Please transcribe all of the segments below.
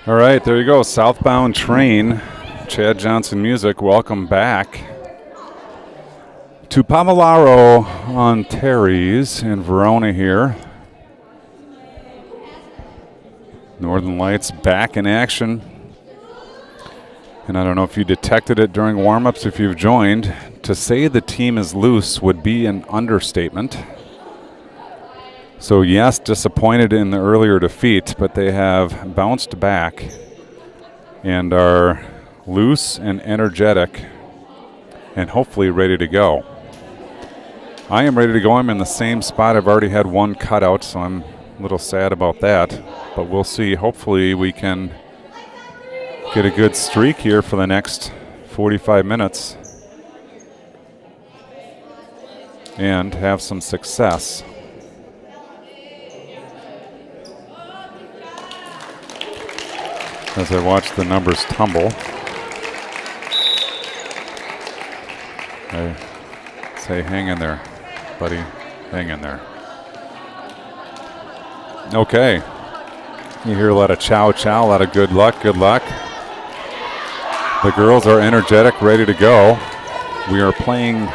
All right, there you go. Southbound Train, Chad Johnson Music. Welcome back to Pavellaro on Terry's in Verona here. Northern Lights back in action. And I don't know if you detected it during warm-ups if you've joined. To say the team is loose would be an understatement. So yes, disappointed in the earlier defeat, but they have bounced back and are loose and energetic and hopefully ready to go. I am ready to go. I'm in the same spot. I've already had one cutout, so I'm a little sad about that. But we'll see. Hopefully we can get a good streak here for the next 45 minutes and have some success. As I watch the numbers tumble, I say, hang in there, buddy, hang in there. Okay, you hear a lot of chow chow, a lot of good luck, good luck. The girls are energetic, ready to go. We are playing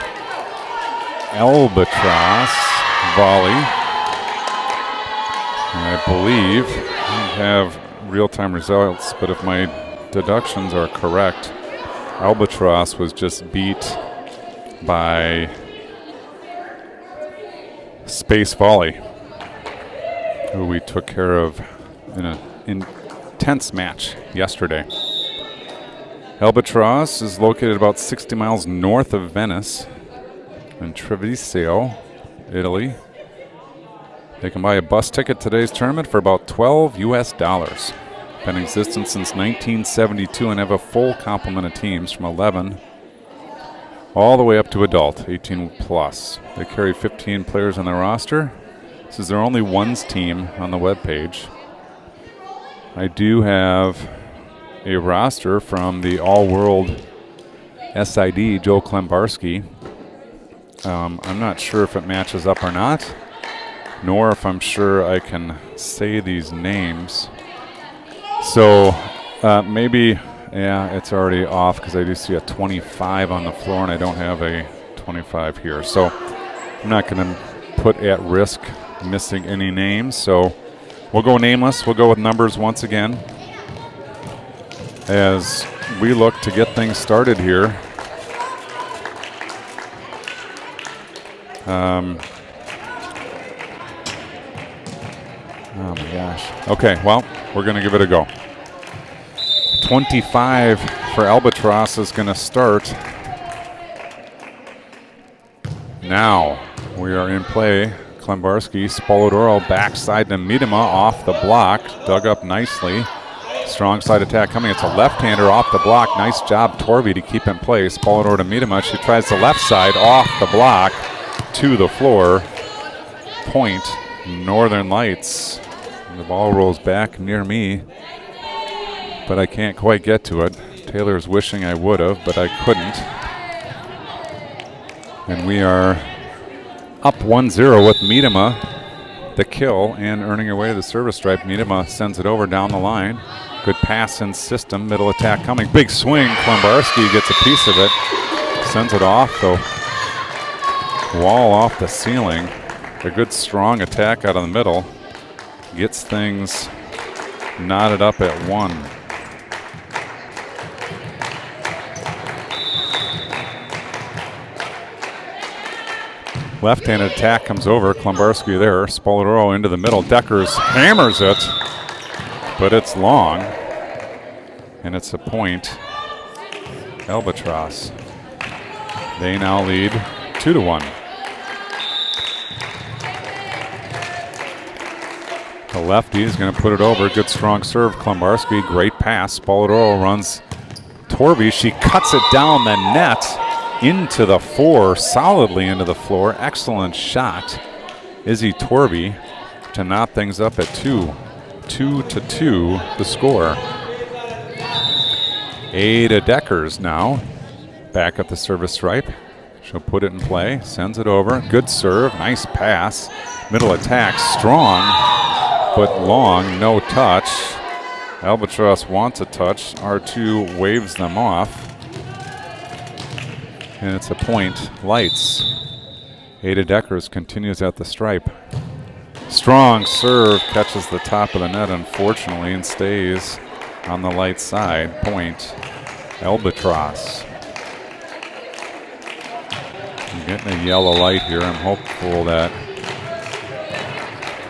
Albatros Volley. I believe we have real-time results, but if my deductions are correct, Albatros was just beat by Space Volley, who we took care of in an intense match yesterday. Albatros is located about 60 miles north of Venice in Treviso, Italy. They can buy a bus ticket to today's tournament for about $12 US. Been in existence since 1972 and have a full complement of teams from 11 all the way up to adult, 18 plus. They carry 15 players on their roster. This is their only ones team on the webpage. I do have a roster from the all-world SID, Joe Klembarski. I'm not sure if it matches up or not, nor if I'm sure I can say these names. So maybe, yeah, it's already off because I do see a 25 on the floor and I don't have a 25 here. So I'm not going to put at risk missing any names. So we'll go nameless. We'll go with numbers once again as we look to get things started here. Oh my gosh. Okay, well, we're going to give it a go. 25 for Albatros is going to start now. We are in play. Klembarski, Spolodoro backside to Miedema off the block. Dug up nicely. Strong side attack coming. It's a left-hander off the block. Nice job, Torvey, to keep in play. Spolodoro to Miedema. She tries the left side off the block to the floor. Point, Northern Lights. The ball rolls back near me, but I can't quite get to it. Taylor's wishing I would have, but I couldn't. And we are up 1-0 with Miedema, the kill, and earning her way to the service stripe. Miedema sends it over down the line. Good pass in system, middle attack coming. Big swing, Klembarski gets a piece of it. Sends it off the wall, off the ceiling. A good strong attack out of the middle. Gets things knotted up at 1. Left-handed attack comes over. Klembarski there. Spolodoro into the middle. Deckers hammers it, but it's long. And it's a point. Albatros. They now lead 2-1. The lefty is going to put it over. Good strong serve. Klembarski, great pass. Spolodoro runs Torvey. She cuts it down the net into the 4, solidly into the floor. Excellent shot. Izzy Torvey to knot things up at 2. 2-2 the score. Ada Deckers now back at the service stripe. She'll put it in play. Sends it over. Good serve. Nice pass. Middle attack. Strong. But long, no touch. Albatross wants a touch. R2 waves them off. And it's a point. Lights. Ada Deckers continues at the stripe. Strong serve, catches the top of the net, unfortunately, and stays on the light side. Point. Albatross. I'm getting a yellow light here. I'm hopeful that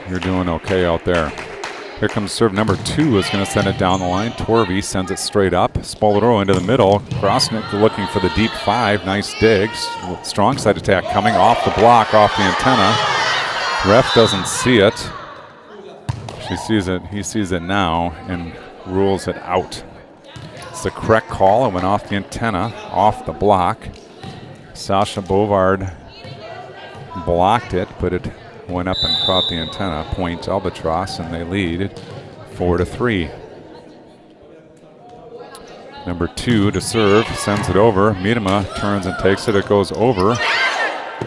you're doing okay out there. Here comes serve number 2, is going to send it down the line. Torvey sends it straight up. Spoladoro into the middle. Grosnick looking for the deep 5. Nice digs. Strong side attack coming off the block, off the antenna. Ref doesn't see it. She sees it. He sees it now and rules it out. It's the correct call. It went off the antenna, off the block. Sasha Bovard blocked it, but it went up and caught the antenna. Point Albatross, and they lead 4-3. Number 2 to serve, sends it over. Miedema turns and takes it. It goes over.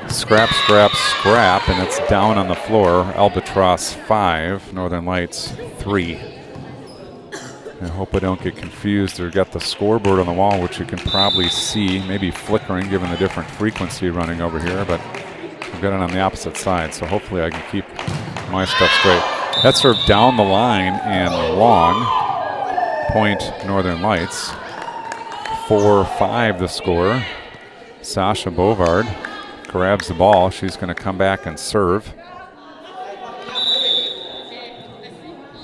Scrap, scrap, scrap, and it's down on the floor. Albatross 5, Northern Lights 3. I hope I don't get confused. They've got the scoreboard on the wall, which you can probably see, maybe flickering given the different frequency running over here, but I've got it on the opposite side, so hopefully I can keep my stuff straight. That serve down the line and long. Point Northern Lights. 4-5 the score. Sasha Bovard grabs the ball. She's going to come back and serve.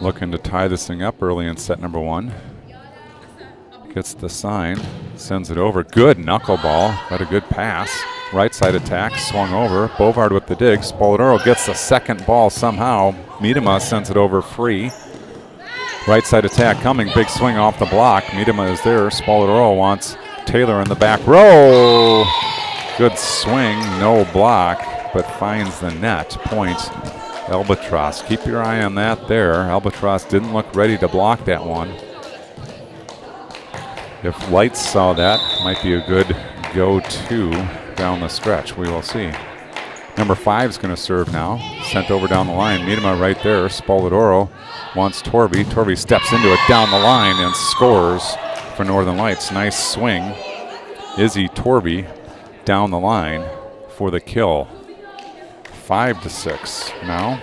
Looking to tie this thing up early in set number 1. Gets the sign, sends it over. Good knuckleball, got a good pass. Right side attack, swung over. Bovard with the dig. Spoladoro gets the second ball somehow. Miedema sends it over free. Right side attack coming, big swing off the block. Miedema is there. Spoladoro wants Taylor in the back row. Good swing, no block, but finds the net. Point Albatross. Keep your eye on that there. Albatross didn't look ready to block that one. If Lights saw that, might be a good go-to down the stretch. We will see. Number 5 is going to serve now. Sent over down the line. Miedema right there. Spoladoro wants Torvey. Torvey steps into it down the line and scores for Northern Lights. Nice swing. Izzy Torvey down the line for the kill. 5-6 now.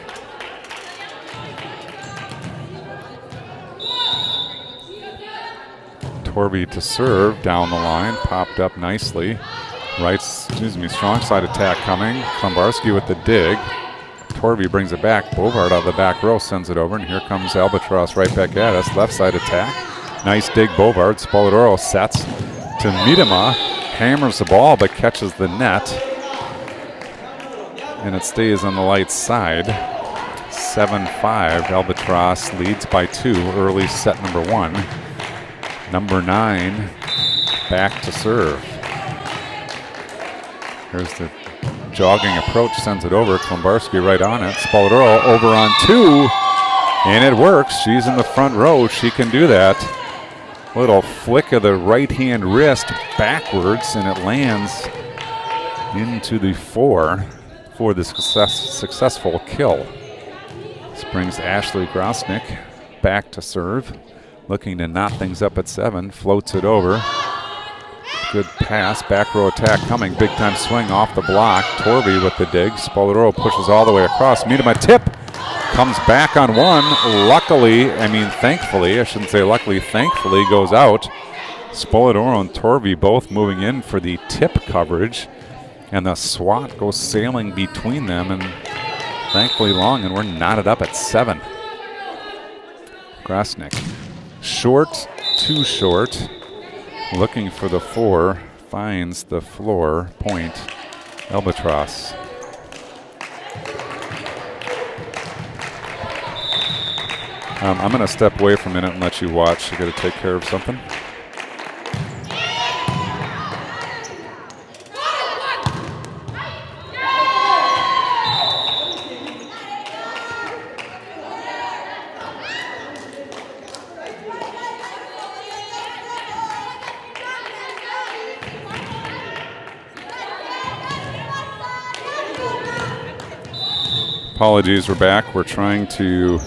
Torvey to serve down the line, popped up nicely. Strong side attack coming. Klombarski with the dig. Torvey brings it back. Bovard out of the back row sends it over, and here comes Albatross right back at us. Left side attack. Nice dig, Bovard. Spoladoro sets to Miedema. Hammers the ball, but catches the net. And it stays on the Lights side. 7-5. Albatross leads by 2 early set number 1. Number 9 back to serve. Here's the jogging approach, sends it over. Klombarski right on it. Spoladoro over on 2, and it works. She's in the front row. She can do that. Little flick of the right hand wrist backwards, and it lands into the 4 for the successful kill. This brings Ashley Grosnick back to serve. Looking to knot things up at 7. Floats it over. Good pass. Back row attack coming. Big time swing off the block. Torvey with the dig. Spoladoro pushes all the way across. Miedema tip. Comes back on 1. Thankfully, I shouldn't say luckily, thankfully goes out. Spoladoro and Torvey both moving in for the tip coverage. And the swat goes sailing between them, and thankfully long, and we're knotted up at 7. Grosnick. Short, too short. Looking for the 4. Finds the floor. Point Albatross. I'm going to step away for a minute and let you watch. You got to take care of something. Apologies, we're back. We're trying to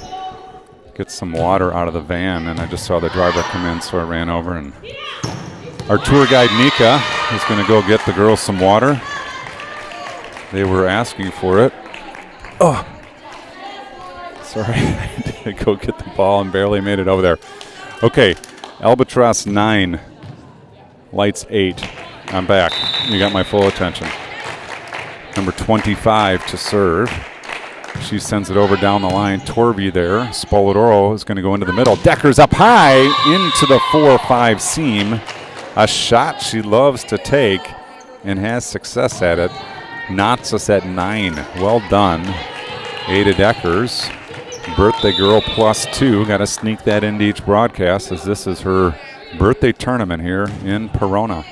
get some water out of the van, and I just saw the driver come in, so I ran over, and our tour guide Nika is going to go get the girls some water. They were asking for it. Oh, sorry, I did go get the ball and barely made it over there. Okay, Albatross 9, Lights 8. I'm back. You got my full attention. Number 25 to serve. She sends it over down the line. Torvey there. Spoladoro is going to go into the middle. Decker's up high into the 4-5 seam. A shot she loves to take and has success at it. Knots us at 9. Well done, Ada Deckers. Birthday girl +2. Got to sneak that into each broadcast as this is her birthday tournament here in Verona.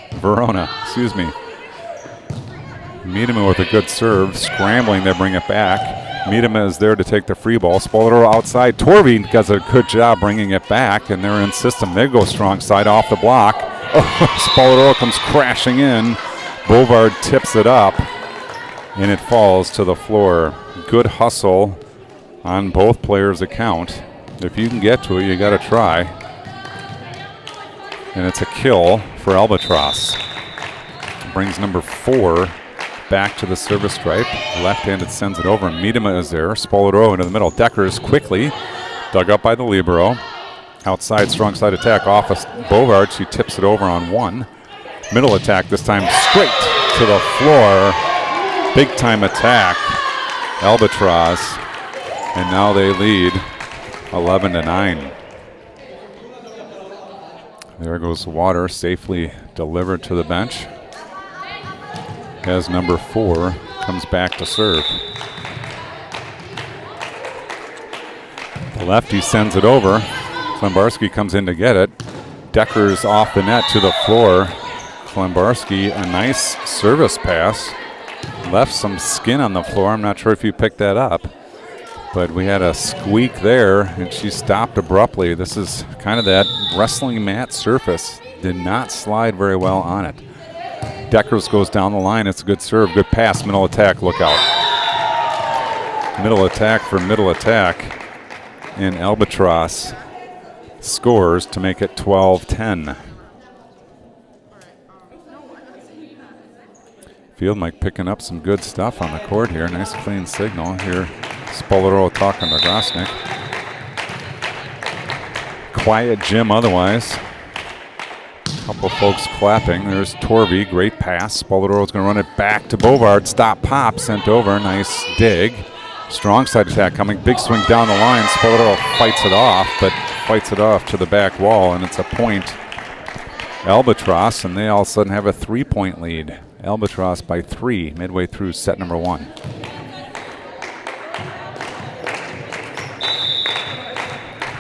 Miedema with a good serve. Scrambling, they bring it back. Miedema is there to take the free ball. Spoladoro outside. Torvey does a good job bringing it back, and they're in system. They go strong side off the block. Oh, Spoladoro comes crashing in. Bovard tips it up, and it falls to the floor. Good hustle on both players' account. If you can get to it, you got to try. And it's a kill for Albatross. Brings number 4 back to the service stripe. Left-handed sends it over. Miedema is there. Spoladoro into the middle. Deckers quickly dug up by the libero. Outside, strong side attack off of Bovard. She tips it over on 1. Middle attack this time straight to the floor. Big time attack. Albatross. And now they lead 11-9. There goes the water, safely delivered to the bench. As number 4 comes back to serve. The lefty sends it over. Klembarski comes in to get it. Deckers off the net to the floor. Klembarski, a nice service pass. Left some skin on the floor. I'm not sure if you picked that up. But we had a squeak there, and she stopped abruptly. This is kind of that wrestling mat surface. Did not slide very well on it. Deckers goes down the line. It's a good serve, good pass. Middle attack, look out. Middle attack for middle attack. And Albatross scores to make it 12-10. Field Mike picking up some good stuff on the court here. Nice clean signal here. Spoladoro talking to Grosnick. Quiet gym otherwise. Couple folks clapping. There's Torvey, great pass. Spoladoro's going to run it back to Bovard. Stop, pop, sent over. Nice dig. Strong side attack coming. Big swing down the line. Spoladoro fights it off, but fights it off to the back wall, and it's a point. Albatross, and they all of a sudden have a 3-point lead. Albatross by 3 midway through set number 1.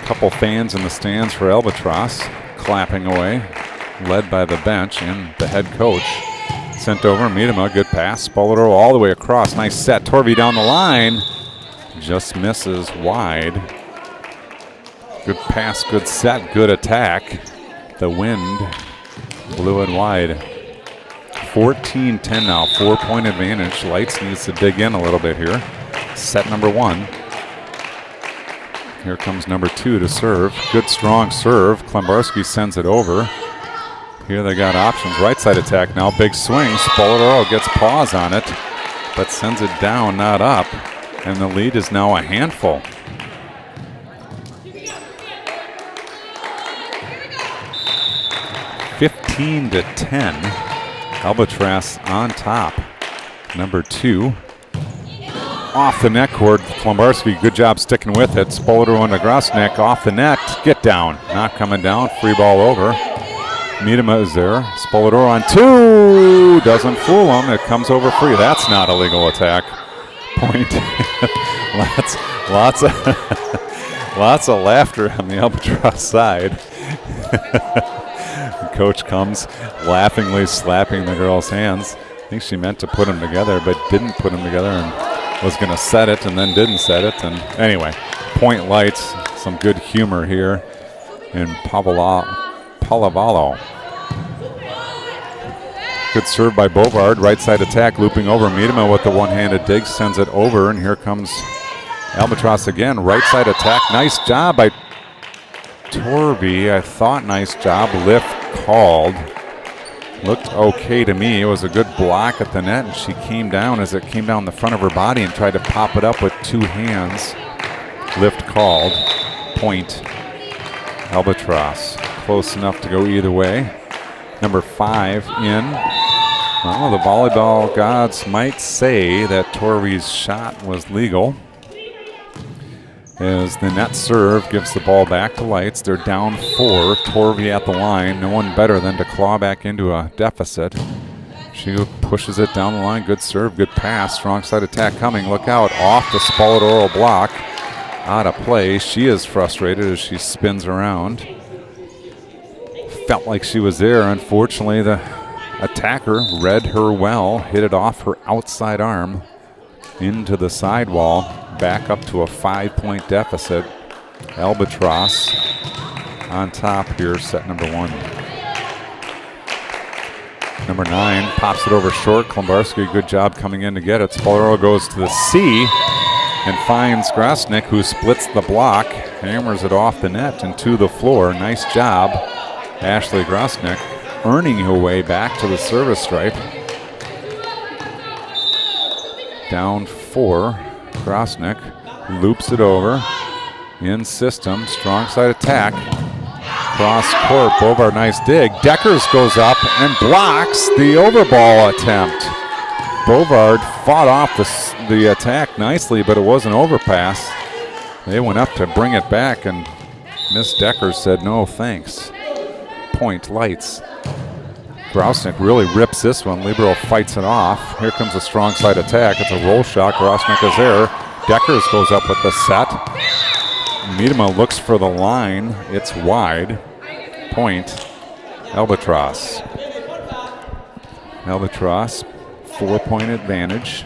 Couple fans in the stands for Albatross clapping away, led by the bench and the head coach. Sent over, Miedema, good pass. Spoladoro all the way across, nice set. Torvey down the line, just misses wide. Good pass, good set, good attack. The wind blew it wide. 14-10 now, 4-point advantage. Lights needs to dig in a little bit here. Set number 1. Here comes number 2 to serve. Good strong serve. Klembarski sends it over. Here they got options. Right side attack now. Big swing. Spoladoro gets paws on it, but sends it down, not up. And the lead is now a handful. (15-10). Albatross on top. Number 2. Off the net cord, Klembarski, good job sticking with it. Spoladoro and Grosnick off the net. Get down. Not coming down. Free ball over. Miedema is there. Spoladoro on 2. Doesn't fool him. It comes over free. That's not a legal attack. Point. lots of laughter on the Albatross side. Coach comes laughingly slapping the girl's hands. I think she meant to put them together, but didn't put them together and was going to set it and then didn't set it. And anyway, point Lights, some good humor here in Palavalo. Good serve by Bovard, right side attack, looping over. Miedema with the one-handed dig, sends it over, and here comes Albatross again, right side attack. Nice job by Torvey. I thought nice job. Lift called. Looked okay to me. It was a good block at the net, and she came down as it came down the front of her body and tried to pop it up with 2 hands. Lift called. Point. Albatross. Close enough to go either way. Number 5 in. Well, the volleyball gods might say that Torvey's shot was legal. As the net serve gives the ball back to Lights. They're down 4. Torvey at the line. No one better than to claw back into a deficit. She pushes it down the line. Good serve, good pass. Strong side attack coming. Look out. Off the Spoladoro block. Out of play. She is frustrated as she spins around. Felt like she was there. Unfortunately, the attacker read her well. Hit it off her outside arm into the sidewall. Back up to a 5-point deficit. Albatross on top here, set number 1. Number 9 pops it over short. Klembarski, good job coming in to get it. Spoladoro goes to the C and finds Grosnick, who splits the block, hammers it off the net and to the floor. Nice job, Ashley Grosnick, earning her way back to the service stripe. Down 4. Grosnick loops it over in system. Strong side attack. Cross court. Bovard, nice dig. Deckers goes up and blocks the overball attempt. Bovard fought off the attack nicely, but it was an overpass. They went up to bring it back, and Miss Deckers said no thanks. Point Lights. Grosnick really rips this one. Libero fights it off. Here comes a strong side attack. It's a roll shot. Grosnick is there. Deckers goes up with the set. Miedema looks for the line. It's wide. Point. Albatross. Albatross, 4-point advantage.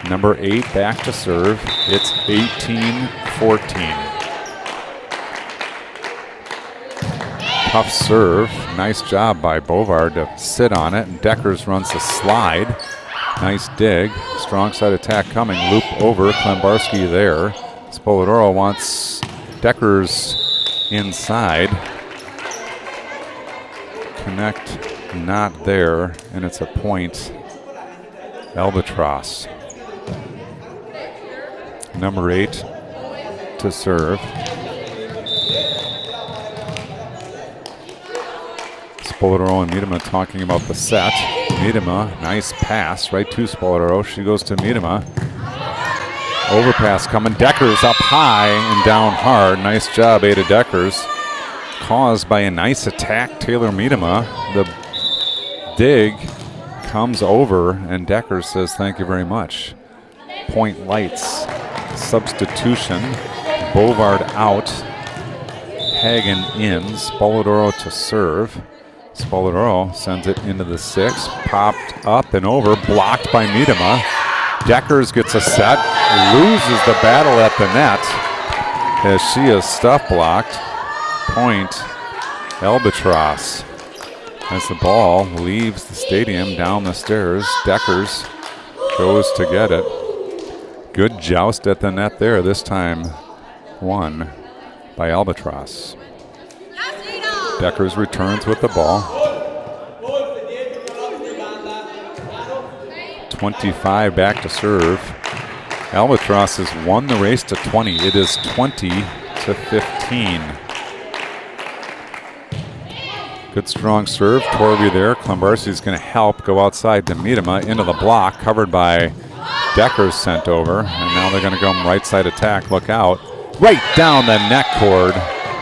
Number 8 back to serve. It's 18-14. Tough serve. Nice job by Bovard to sit on it, and Deckers runs the slide. Nice dig. Strong side attack coming. Loop over. Klembarski there. Spoladoro wants Deckers inside. Connect not there, and it's a point. Albatross. Number 8 to serve. Spoladoro and Miedema talking about the set. Miedema, nice pass right to Spoladoro. She goes to Miedema. Overpass coming. Deckers up high and down hard. Nice job, Ada Deckers. Caused by a nice attack, Taylor Miedema. The dig comes over, and Deckers says thank you very much. Point Lights. Substitution. Bovard out. Hagen in. Spoladoro to serve. Spoladoro sends it into the 6, popped up and over, blocked by Miedema. Deckers gets a set, loses the battle at the net as she is stuff blocked. Point Albatross. As the ball leaves the stadium down the stairs, Deckers goes to get it. Good joust at the net there, this time won by Albatross. Deckers returns with the ball. 25 back to serve. Albatross has won the race to 20. It is 20-15. Good strong serve. Torvey there. Klembarski's going to help go outside to Miedema into the block, covered by Deckers sent over. And now they're going to go right side attack. Look out. Right down the net cord.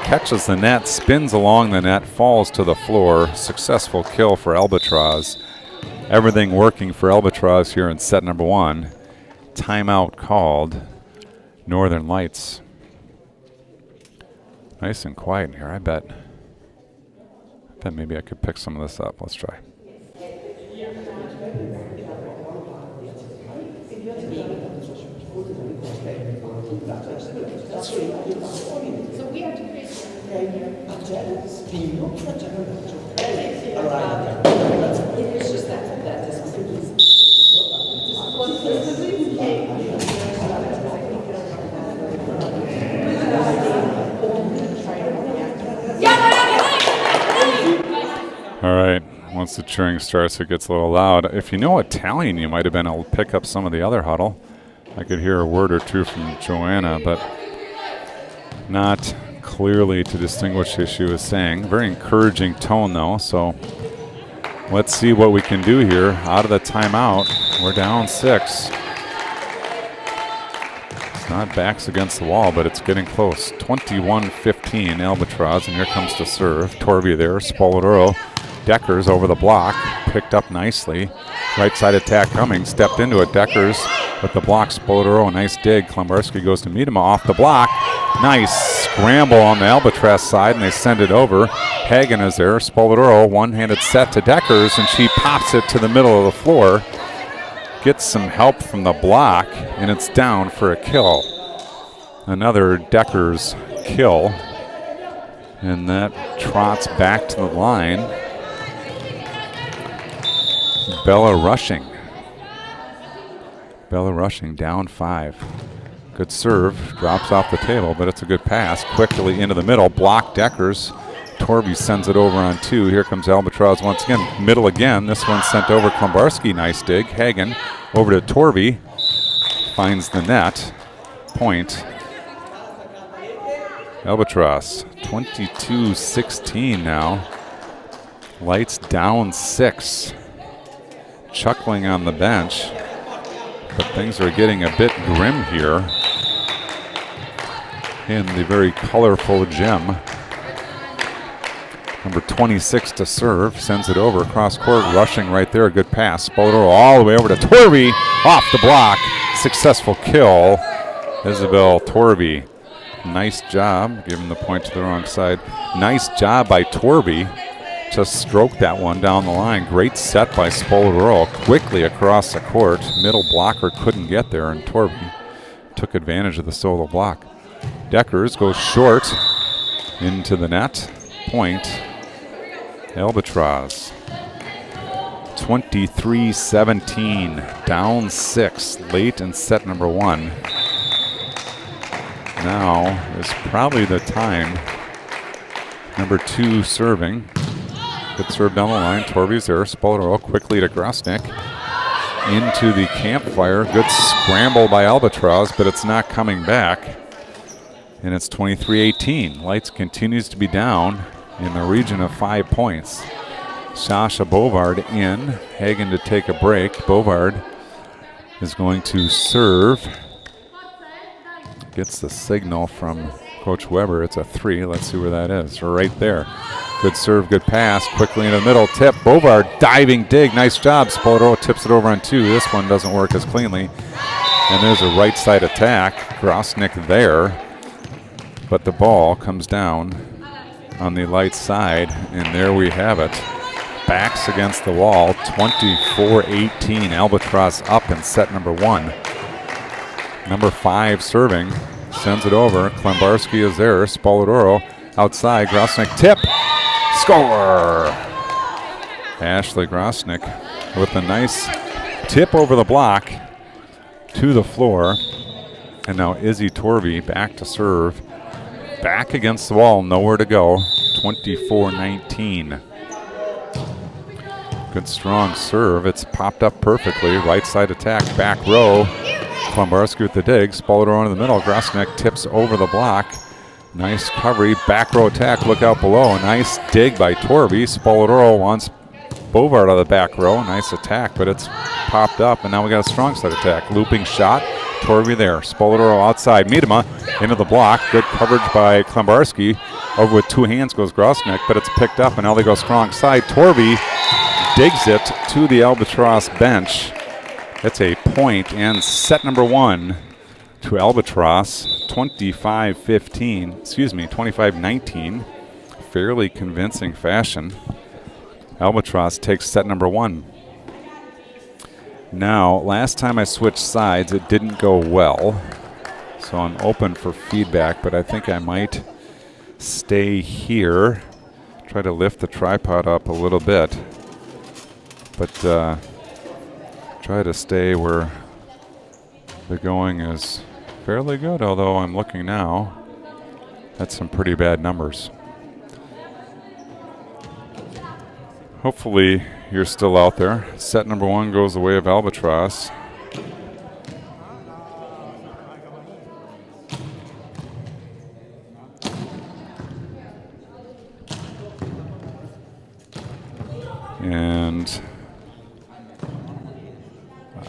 Catches the net, spins along the net, falls to the floor. Successful kill for Albatross. Everything working for Albatross here in set number 1. Timeout called. Northern Lights. Nice and quiet in here, I bet. Maybe I could pick some of this up. Let's try. All right. Once the cheering starts, it gets a little loud. If you know Italian, you might have been able to pick up some of the other huddle. I could hear a word or two from Joanna, but not clearly to distinguish what she was saying. Very encouraging tone, though, so let's see what we can do here. Out of the timeout, we're down 6. It's not backs against the wall, but it's getting close. 21-15, Albatross, and here comes the serve. Torvey there, Spoladoro. Deckers over the block, picked up nicely. Right side attack coming, stepped into it. Deckers with the block, Spoladoro, a nice dig. Klembarski goes to meet him off the block. Nice scramble on the Albatross side, and they send it over. Hagen is there. Spoladoro, one-handed set to Deckers, and she pops it to the middle of the floor. Gets some help from the block, and it's down for a kill. Another Deckers kill, and that trots back to the line. Bella rushing down 5. Good serve, drops off the table, but it's a good pass. Quickly into the middle, block Deckers. Torvey sends it over on 2. Here comes Albatross once again. Middle again. This one sent over Klembarski. Nice dig. Hagen over to Torvey. Finds the net. Point. Albatross 22-16 now. Lights down 6. Chuckling on the bench, but things are getting a bit grim here in the very colorful gym. Number 26 to serve, sends it over across court, rushing right there. Good pass. Spoladoro all the way over to Torvey, off the block. Successful kill. Isabel Torvey. Nice job. Giving the point to the wrong side. Nice job by Torvey. Just stroked that one down the line. Great set by Spoladoro. Quickly across the court. Middle blocker couldn't get there, and Torvey took advantage of the solo block. Deckers goes short into the net. Point. Albatross. 23-17. Down 6. Late in set number 1. Now is probably the time. Number 2 serving. Good serve down the line. Torvey's there. Spoladoro quickly to Grosnick. Into the campfire. Good scramble by Albatross, but it's not coming back. And it's 23-18. Lights continues to be down in the region of 5 points. Sasha Bovard in. Hagen to take a break. Bovard is going to serve. Gets the signal from Coach Weber. It's a 3. Let's see where that is. Right there. Good serve, good pass. Quickly in the middle. Tip. Bovard diving dig. Nice job. Spoladoro tips it over on 2. This one doesn't work as cleanly. And there's a right side attack. Grosnick there. But the ball comes down on the light side. And there we have it. Backs against the wall. 24-18. Albatross up in set number 1. Number 5 serving. Sends it over. Klembarski is there. Spoladoro outside. Grosnick tip. Score! Ashley Grosnick with a nice tip over the block to the floor. And now Izzy Torvey back to serve. Back against the wall. Nowhere to go. 24-19. Good strong serve. It's popped up perfectly. Right side attack. Back row. Klembarski with the dig. Spoladoro into the middle. Grosnick tips over the block. Nice recovery. Back row attack. Look out below. Nice dig by Torvey. Spoladoro wants Bovard out of the back row. Nice attack, but it's popped up, and now we got a strong side attack. Looping shot. Torvey there. Spoladoro outside. Miedema into the block. Good coverage by Klembarski. Over with 2 hands goes Grosnick, but it's picked up, and now they go strong side. Torvey digs it to the Albatross bench. It's a point, and set number 1 to Albatross. 25-19. Fairly convincing fashion. Albatross takes set number 1. Now, last time I switched sides, it didn't go well. So I'm open for feedback, but I think I might stay here. Try to lift the tripod up a little bit. But try to stay where the going is fairly good, although I'm looking now at some pretty bad numbers. Hopefully you're still out there. Set number 1 goes the way of Albatross. And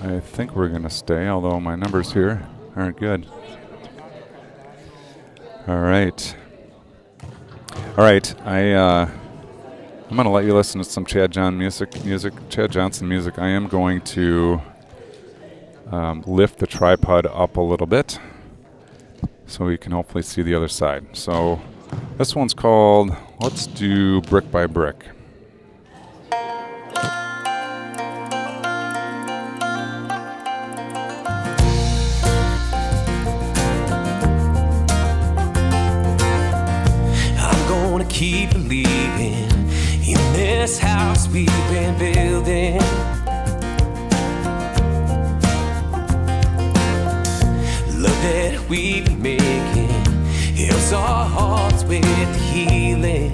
I think we're going to stay, although my numbers here aren't good. All right. I'm going to let you listen to some Chad Johnson music. I am going to lift the tripod up a little bit so we can hopefully see the other side. So this one's called Let's Do Brick by Brick. Keep believing in this house we've been building. Love that we've been making helps our hearts with the healing.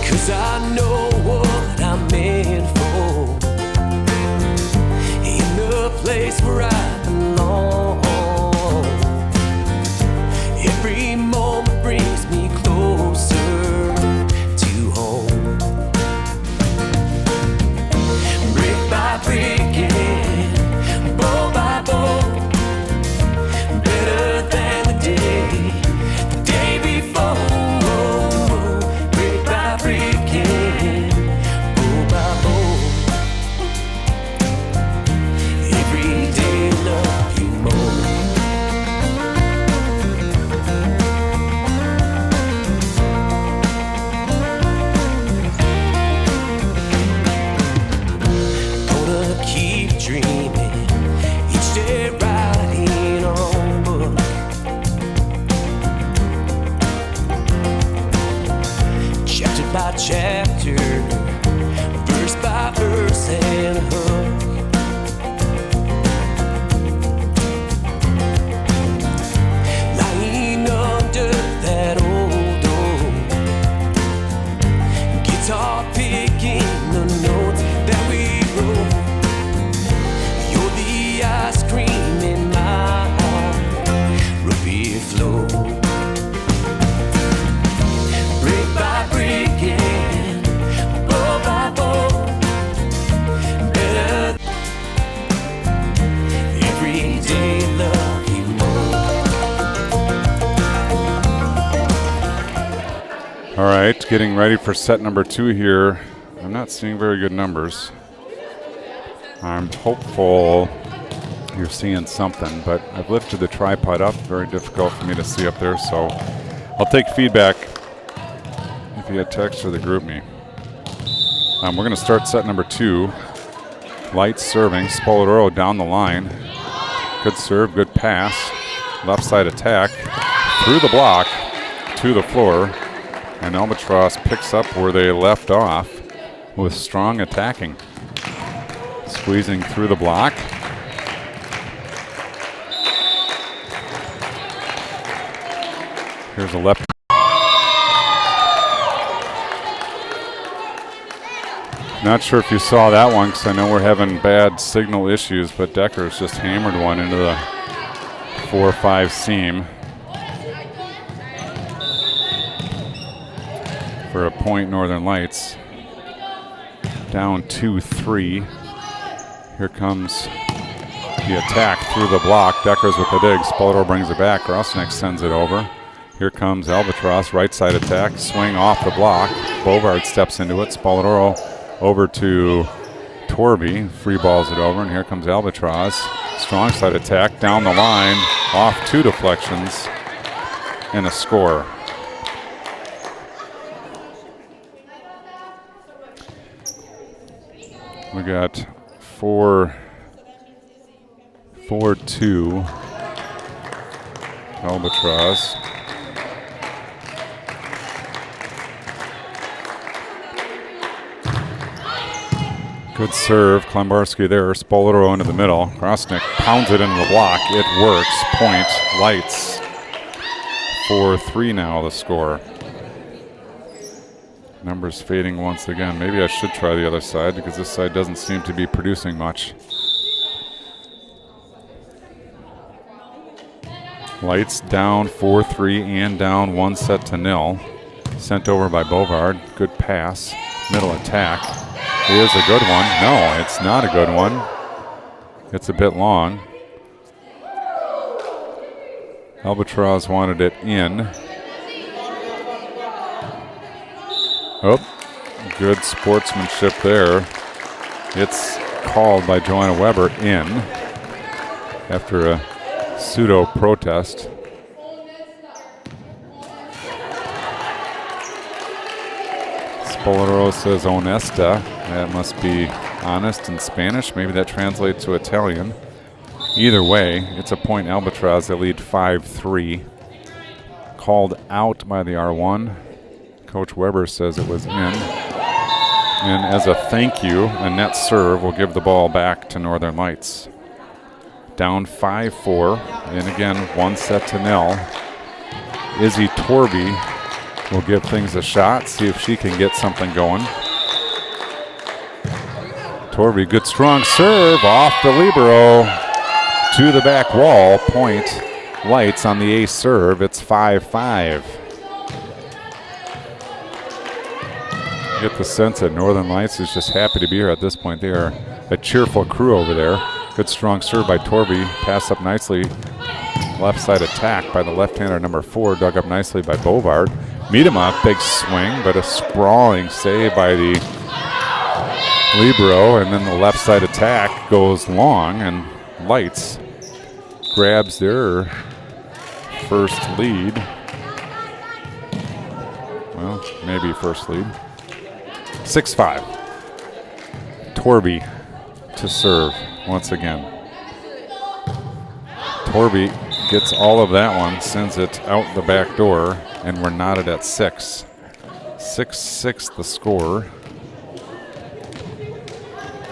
Cause I know what I'm meant for, in the place where I belong. Every moment brings me closer to home. Brick by brick and bow by bow, better than the day before. Brick by brick and bow by bow, every day love you more. Dreaming each day, writing our own book. Chapter by chapter, verse by verse, and a hook. Lying under that old door, guitar picking the notes that we wrote. Ice cream in my heart, root beer flow. Brick by brick and bow by bow, better every day love you more. All right, getting ready for set number 2 here. I'm not seeing very good numbers. I'm hopeful you're seeing something, but I've lifted the tripod up. Very difficult for me to see up there, so I'll take feedback if you had text or the group me. We're going to start set number 2. Light serving, Spoladoro down the line. Good serve, good pass. Left side attack, through the block, to the floor, and Albatross picks up where they left off with strong attacking. Squeezing through the block. Here's a left. Not sure if you saw that one because I know we're having bad signal issues, but Decker's just hammered one into the 4-5 seam for a point Northern Lights. Down 2-3. Here comes the attack through the block. Decker's with the dig. Spoladoro brings it back. Rosnick sends it over. Here comes Albatross, right side attack, swing off the block. Bovard steps into it. Spoladoro over to Torby, free balls it over, and here comes Albatross. Strong side attack, down the line, off 2 deflections, and a score. We got 4-2 Albatross. Good serve, Klembarski there, Spoladoro into the middle. Krosnick pounds it into the block, it works, point, Lights. 4-3 now the score. Numbers fading once again. Maybe I should try the other side because this side doesn't seem to be producing much. Lights down 4-3 and down 1-0. Sent over by Bovard. Good pass. Middle attack. Here's a good one. No, it's not a good one. It's a bit long. Albatross wanted it in. Oh, good sportsmanship there. It's called by Joanna Weber in after a pseudo protest. Spoladoro says honesta. That must be honest in Spanish. Maybe that translates to Italian. Either way, it's a point Albatross. They lead 5-3. Called out by the R1. Coach Weber says it was in. And as a thank you, a net serve will give the ball back to Northern Lights. Down 5-4. And again, 1-0. Izzy Torby will give things a shot, see if she can get something going. Torby, good strong serve off the libero to the back wall. Point Lights on the ace serve. It's 5-5. Get the sense that Northern Lights is just happy to be here at this point. They are a cheerful crew over there. Good strong serve by Torby. Pass up nicely. Left side attack by the left-hander number 4. Dug up nicely by Bovard. Meet him up. Big swing, but a sprawling save by the libero. And then the left side attack goes long, and Lights grabs their first lead. Well, maybe first lead. 6-5. Torby to serve once again. Torby gets all of that one, sends it out the back door, and we're knotted at 6. 6-6 the score.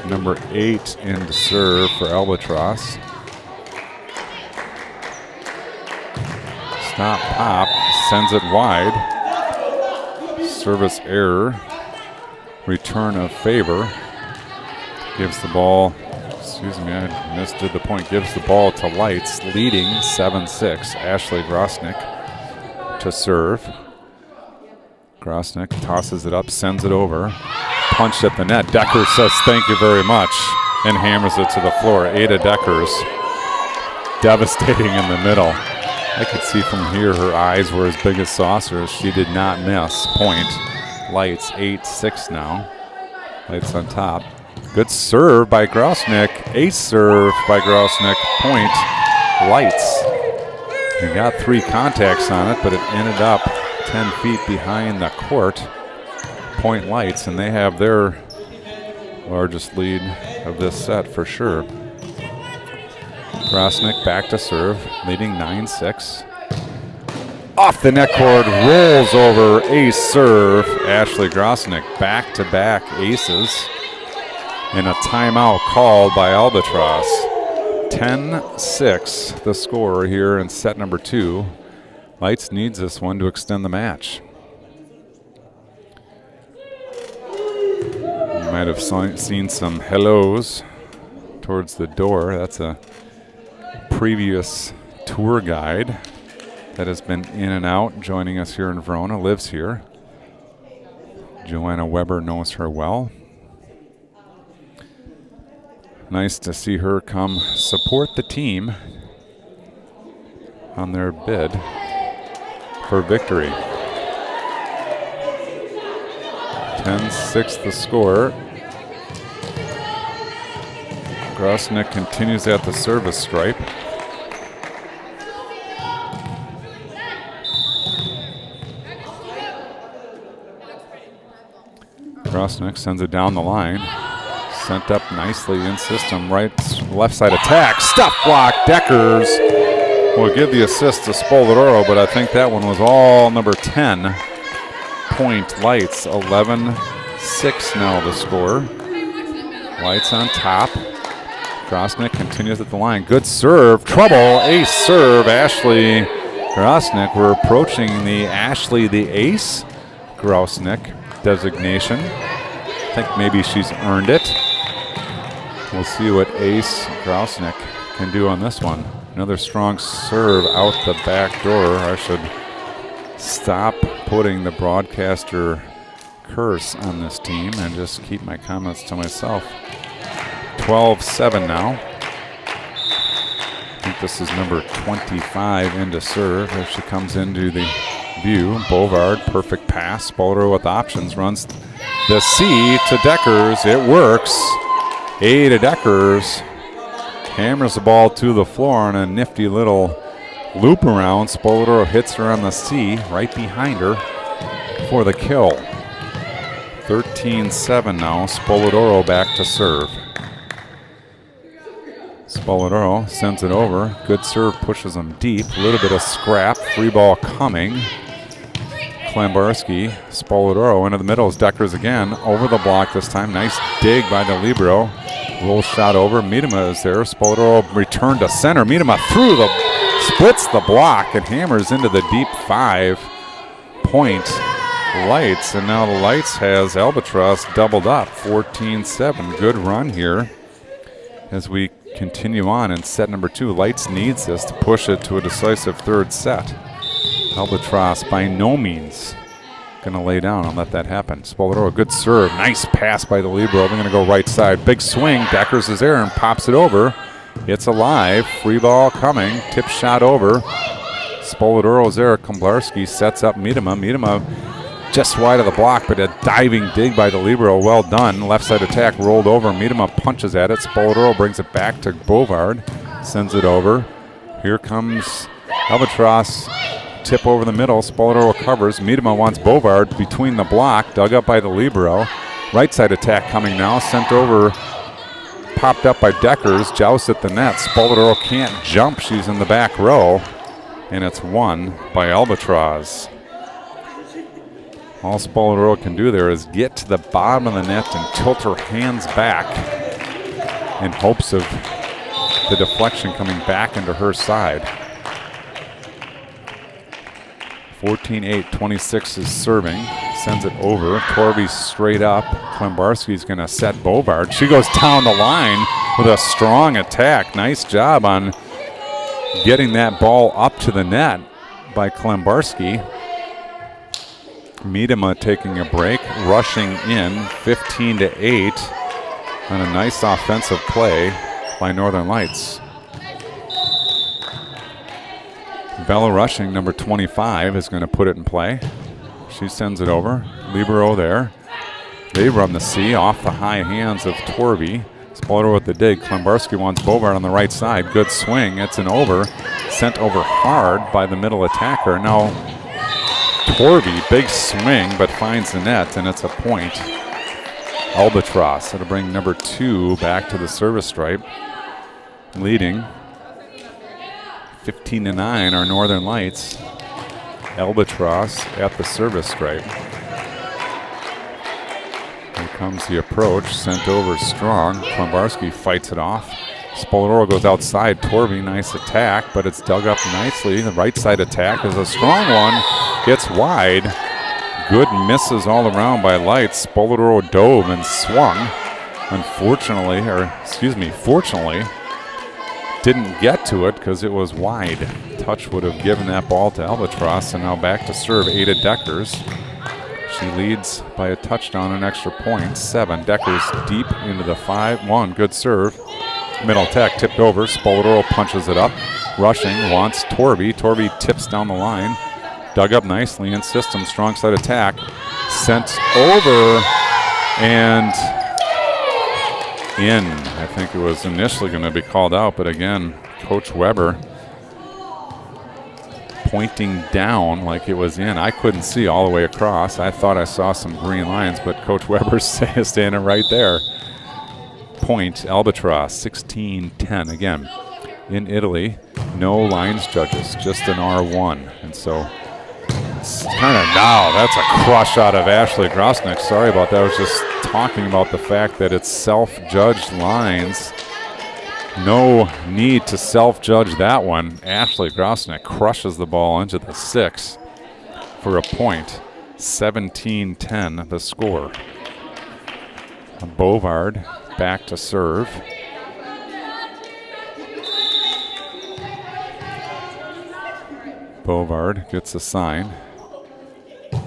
Number 8 in to serve for Albatross. Stop pop, sends it wide. Service error. Return of favor. Gives the ball, excuse me, I misdid the point. Gives the ball to Lights, leading 7-6. Ashley Grosnick to serve. Grosnick tosses it up, sends it over. Punched at the net. Deckers says thank you very much and hammers it to the floor. Ada Deckers, devastating in the middle. I could see from here her eyes were as big as saucers. She did not miss. Point. Lights 8-6 now. Lights on top. Good serve by Grosnick. Ace serve by Grosnick. Point. Lights. He got 3 contacts on it, but it ended up 10 feet behind the court. Point Lights, and they have their largest lead of this set for sure. Grosnick back to serve, leading 9-6. Off the net cord, rolls over, ace serve. Ashley Grosnick back-to-back aces. And a timeout called by Albatross. 10-6 the score here in set number 2. Lights needs this one to extend the match. You might have seen some hellos towards the door. That's a previous tour guide that has been in and out, joining us here in Verona, lives here. Joanna Weber knows her well. Nice to see her come support the team on their bid for victory. 10-6 the score. Grosnick continues at the service stripe. Grosnick sends it down the line. Sent up nicely in system. Right, left side attack. Stuff block. Deckers will give the assist to Spoladoro, but I think that one was all number 10. Point Lights. 11-6 now the score. Lights on top. Grosnick continues at the line. Good serve. Trouble. Ace serve. Ashley Grosnick. We're approaching the Ashley the Ace Grosnick designation. I think maybe she's earned it. We'll see what Ace Grausnick can do on this one. Another strong serve out the back door. I should stop putting the broadcaster curse on this team and just keep my comments to myself. 12-7 now. I think this is number 25 into serve if she comes into the view. Bovard, perfect pass. Spolder with options, runs the C to Deckers. It works. A to Deckers. Hammers the ball to the floor on a nifty little loop around. Spolder hits her on the C right behind her for the kill. 13-7 now. Spoladoro back to serve. Spoladoro sends it over. Good serve, pushes them deep. A little bit of scrap. Free ball coming. Klambarski, Spoladoro into the middle is Deckers again. Over the block this time. Nice dig by the libero. Roll shot over. Miedema is there. Spoladoro return to center. Miedema through the, splits the block and hammers into the deep 5-point Lights. And now the Lights has Albatross doubled up. 14-7. Good run here as we continue on in set number 2. Lights needs this to push it to a decisive third set. Albatross by no means going to lay down and let that happen. Spoladoro, good serve. Nice pass by the libero. They're going to go right side. Big swing. Deckers is there and pops it over. It's alive. Free ball coming. Tip shot over. Spoladoro is there. Klambarski sets up Miedema. Miedema just wide of the block, but a diving dig by the libero. Well done. Left side attack rolled over. Miedema punches at it. Spoladoro brings it back to Bovard. Sends it over. Here comes Albatross. Tip over the middle. Spoladoro covers. Miedema wants Bovard between the block. Dug up by the libero. Right side attack coming now. Sent over. Popped up by Deckers. Joust at the net. Spoladoro can't jump. She's in the back row. And it's won by Albatross. All Spoladoro can do there is get to the bottom of the net and tilt her hands back in hopes of the deflection coming back into her side. 14-8, 26 is serving. Sends it over. Torby straight up. Klambarski's going to set Bovard. She goes down the line with a strong attack. Nice job on getting that ball up to the net by Klambarski. Miedema taking a break, rushing in 15-8 on a nice offensive play by Northern Lights. Bella rushing, number 25, is going to put it in play. She sends it over. Libero there. They run the C off the high hands of Torby. Spoladoro with the dig. Klambarski wants Bovard on the right side. Good swing. It's an over. Sent over hard by the middle attacker. Now Torby, big swing, but finds the net, and it's a point. Albatross. It'll bring number 2 back to the service stripe. Leading 15-9 are Northern Lights. Albatross at the service stripe. Here comes the approach, sent over strong. Klambarski fights it off. Spoladoro goes outside. Torby, nice attack, but it's dug up nicely. The right side attack is a strong one. Gets wide. Good misses all around by Lights. Spoladoro dove and swung. Fortunately, didn't get to it because it was wide. Touch would have given that ball to Albatross, and now back to serve Ada Deckers. She leads by a touchdown, an extra point. 7. Deckers deep into the 5-1. Good serve. Middle attack tipped over. Spoladoro punches it up. Rushing wants Torby. Torby tips down the line. Dug up nicely in system. Strong side attack. Sent over and in. I think it was initially going to be called out, but again, Coach Weber pointing down like it was in. I couldn't see all the way across. I thought I saw some green lines, but Coach Weber standing right there. Point, Albatross, 16-10. Again, in Italy, no lines judges, just an R1. And so it's kind of now, that's a crush out of Ashley Grosnick. Sorry about that. I was just talking about the fact that it's self-judged lines. No need to self-judge that one. Ashley Grosnick crushes the ball into the 6 for a point. 17-10 the score. Bovard back to serve. Bovard gets a sign.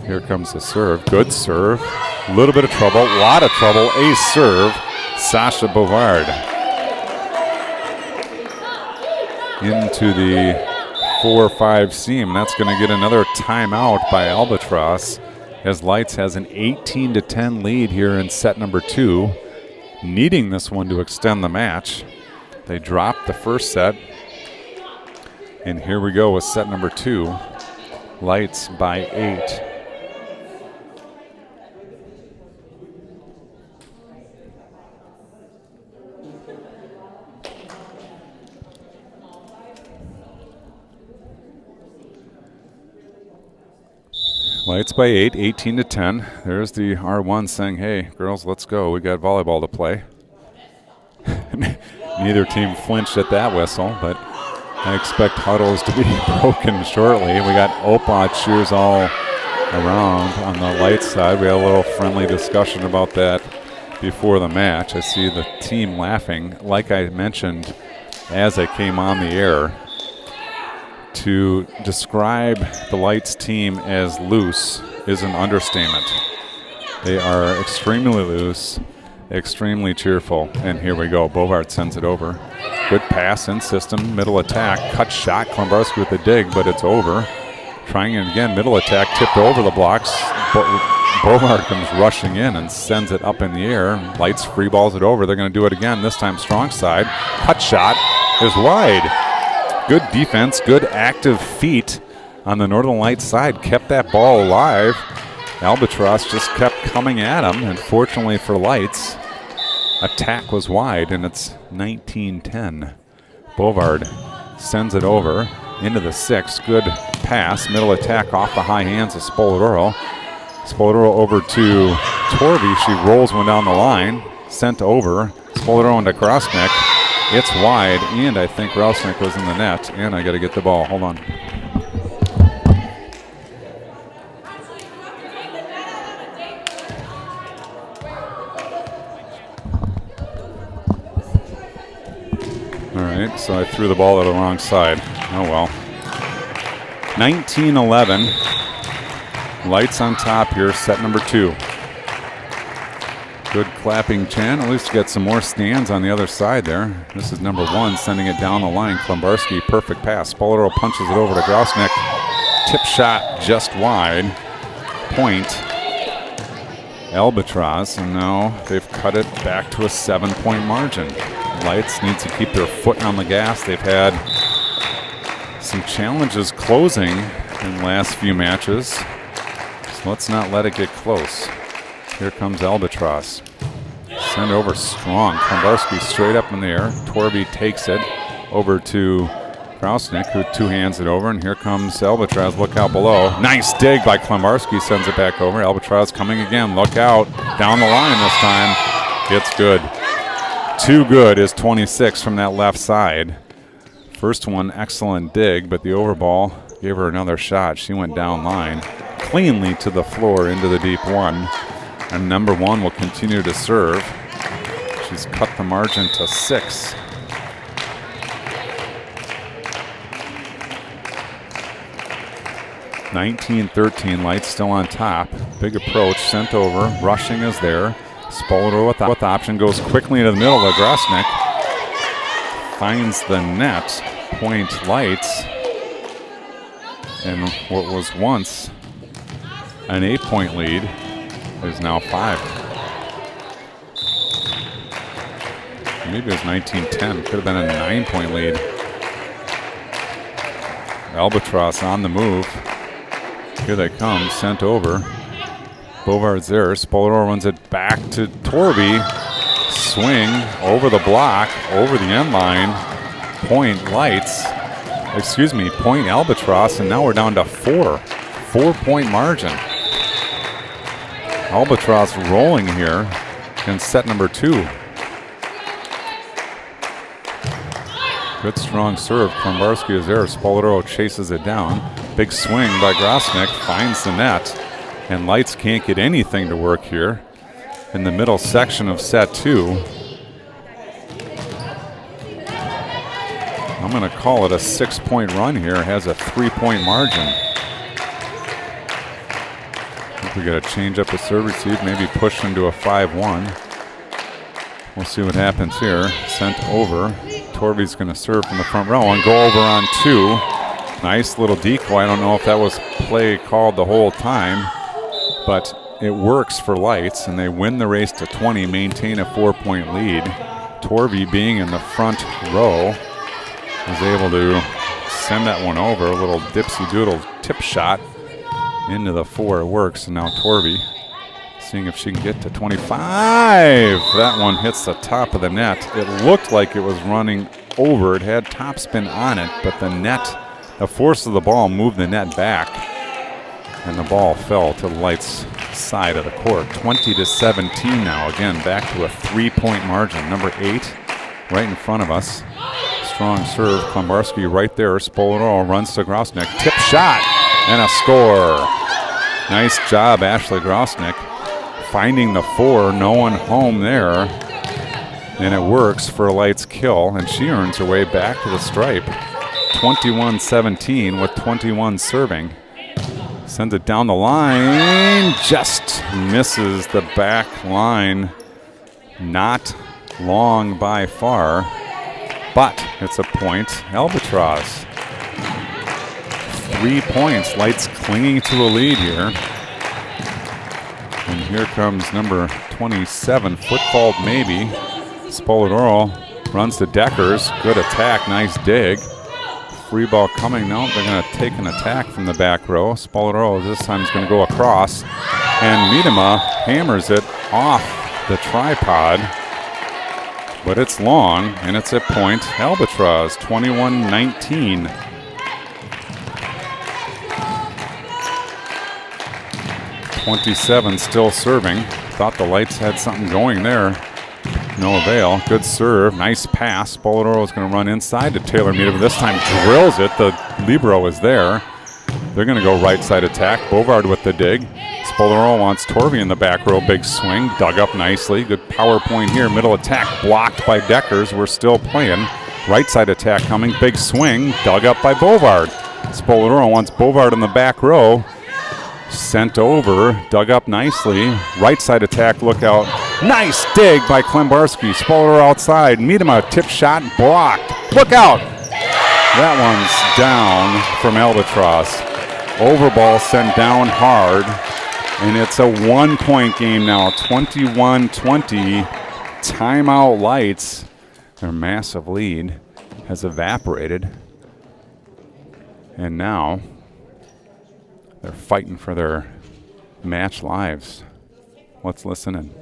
Here comes the serve. Good serve. A little bit of trouble. A lot of trouble. Ace serve. Sasha Bovard. Into the 4-5 seam. That's going to get another timeout by Albatross, as Lights has an 18-10 lead here in set number 2, needing this one to extend the match. They dropped the first set, and here we go with set number 2. Lights by 8. Lights by 8, 18-10. There's the R1 saying, hey, girls, let's go. We got volleyball to play. Neither team flinched at that whistle, but I expect huddles to be broken shortly. We got Opot cheers all around on the Lights side. We had a little friendly discussion about that before the match. I see the team laughing. Like I mentioned as I came on the air, to describe the Lights team as loose is an understatement. They are extremely loose, extremely cheerful. And here we go. Bovard sends it over. Good pass in system, middle attack, cut shot. Klembarski with the dig, but it's over. Trying it again, middle attack, tipped over the blocks. Bovard comes rushing in and sends it up in the air. Lights free balls it over. They're going to do it again, this time strong side. Cut shot is wide. Good defense, good active feet on the Northern Lights side. Kept that ball alive. Albatross just kept coming at him, and fortunately for Lights, attack was wide, and it's 19-10. Bovard sends it over into the 6. Good pass, middle attack off the high hands of Spoladoro. Spoladoro over to Torvey. She rolls one down the line, sent over. Spoladoro into Grosnick. It's wide, and I think Rausnick was in the net, and I got to get the ball. Hold on. All right, so I threw the ball to the wrong side. Oh, well. 19-11. Lights on top here, set number 2. Good clapping chant. At least get some more stands on the other side there. This is number 1, sending it down the line. Klembarski, perfect pass. Spoladoro punches it over to Grosnick. Tip shot just wide. Point. Albatross, and now they've cut it back to a 7-point margin. Lights needs to keep their foot on the gas. They've had some challenges closing in the last few matches, so let's not let it get close. Here comes Albatross. Send over strong. Klembarski straight up in the air. Torvey takes it over to Krausnick, who two-hands it over, and here comes Albatross. Look out below. Nice dig by Klembarski. Sends it back over. Albatross coming again. Look out. Down the line this time. It's good. Too good is 26 from that left side. First one, excellent dig, but the overball gave her another shot. She went down line cleanly to the floor into the deep 1. And number 1 will continue to serve. She's cut the margin to 6. (19-13). Lights still on top. Big approach sent over. Rushing is there. Spoladoro with option goes quickly into the middle of Grosnick. Finds the net. Point Lights. And what was once an 8-point lead is now 5. Maybe it was 19-10. Could have been a 9-point lead. Albatross on the move. Here they come, sent over. Bovard's there. Spoladoro runs it back to Torvey. Swing over the block, over the end line. Point Lights. Excuse me, point Albatross, and now we're down to 4. 4-point margin. Albatross rolling here in set number 2. Good strong serve. Klembarski is there. Spoladoro chases it down. Big swing by Grosnick. Finds the net. And Lights can't get anything to work here in the middle section of set 2. I'm going to call it a 6-point run here. It has a 3-point margin. I think we got to change up the serve receive, maybe push into a 5-1. We'll see what happens here. Sent over. Torvey's going to serve from the front row and go over on 2. Nice little decoy. I don't know if that was play called the whole time, but it works for Lights, and they win the race to 20, maintain a 4-point lead. Torvey, being in the front row, is able to send that one over. A little dipsy-doodle tip shot into the 4. It works, and now Torvey seeing if she can get to 25. That one hits the top of the net. It looked like it was running over. It had topspin on it, but the force of the ball moved the net back, and the ball fell to the Lights' side of the court. 20-17 now. Again, back to a 3-point margin. Number 8 right in front of us. Strong serve. Klembarski right there. Spoladoro runs to Grosnick. Tip shot and a score. Nice job, Ashley Grosnick, finding the 4. No one home there. And it works for a Lights kill, and she earns her way back to the stripe. 21-17 with 21 serving. Sends it down the line. Just misses the back line. Not long by far, but it's a point. Albatross. 3 points. Lights clinging to a lead here. And here comes number 27. Foot fault maybe. Spoladoro runs to Deckers. Good attack. Nice dig. Free ball coming. No, they're going to take an attack from the back row. Spoladoro this time is going to go across. And Miedema hammers it off the tripod. But it's long, and it's a point. Albatross, 21-19. .27 still serving. Thought the Lights had something going there. No avail. Good serve. Nice pass. Spoladoro is going to run inside to Taylor Miedema. This time drills it. The libero is there. They're going to go right side attack. Bovard with the dig. Spoladoro wants Torvey in the back row. Big swing. Dug up nicely. Good power point here. Middle attack blocked by Deckers. We're still playing. Right side attack coming. Big swing. Dug up by Bovard. Spoladoro wants Bovard in the back row. Sent over. Dug up nicely. Right side attack. Look out. Nice dig by Klembarski. Spoladoro outside. Miedema tip shot blocked. Look out. That one's down from Albatross. Overball sent down hard. And it's a 1-point game now. 21-20. Timeout Lights. Their massive lead has evaporated. And now they're fighting for their match lives. Let's listen in.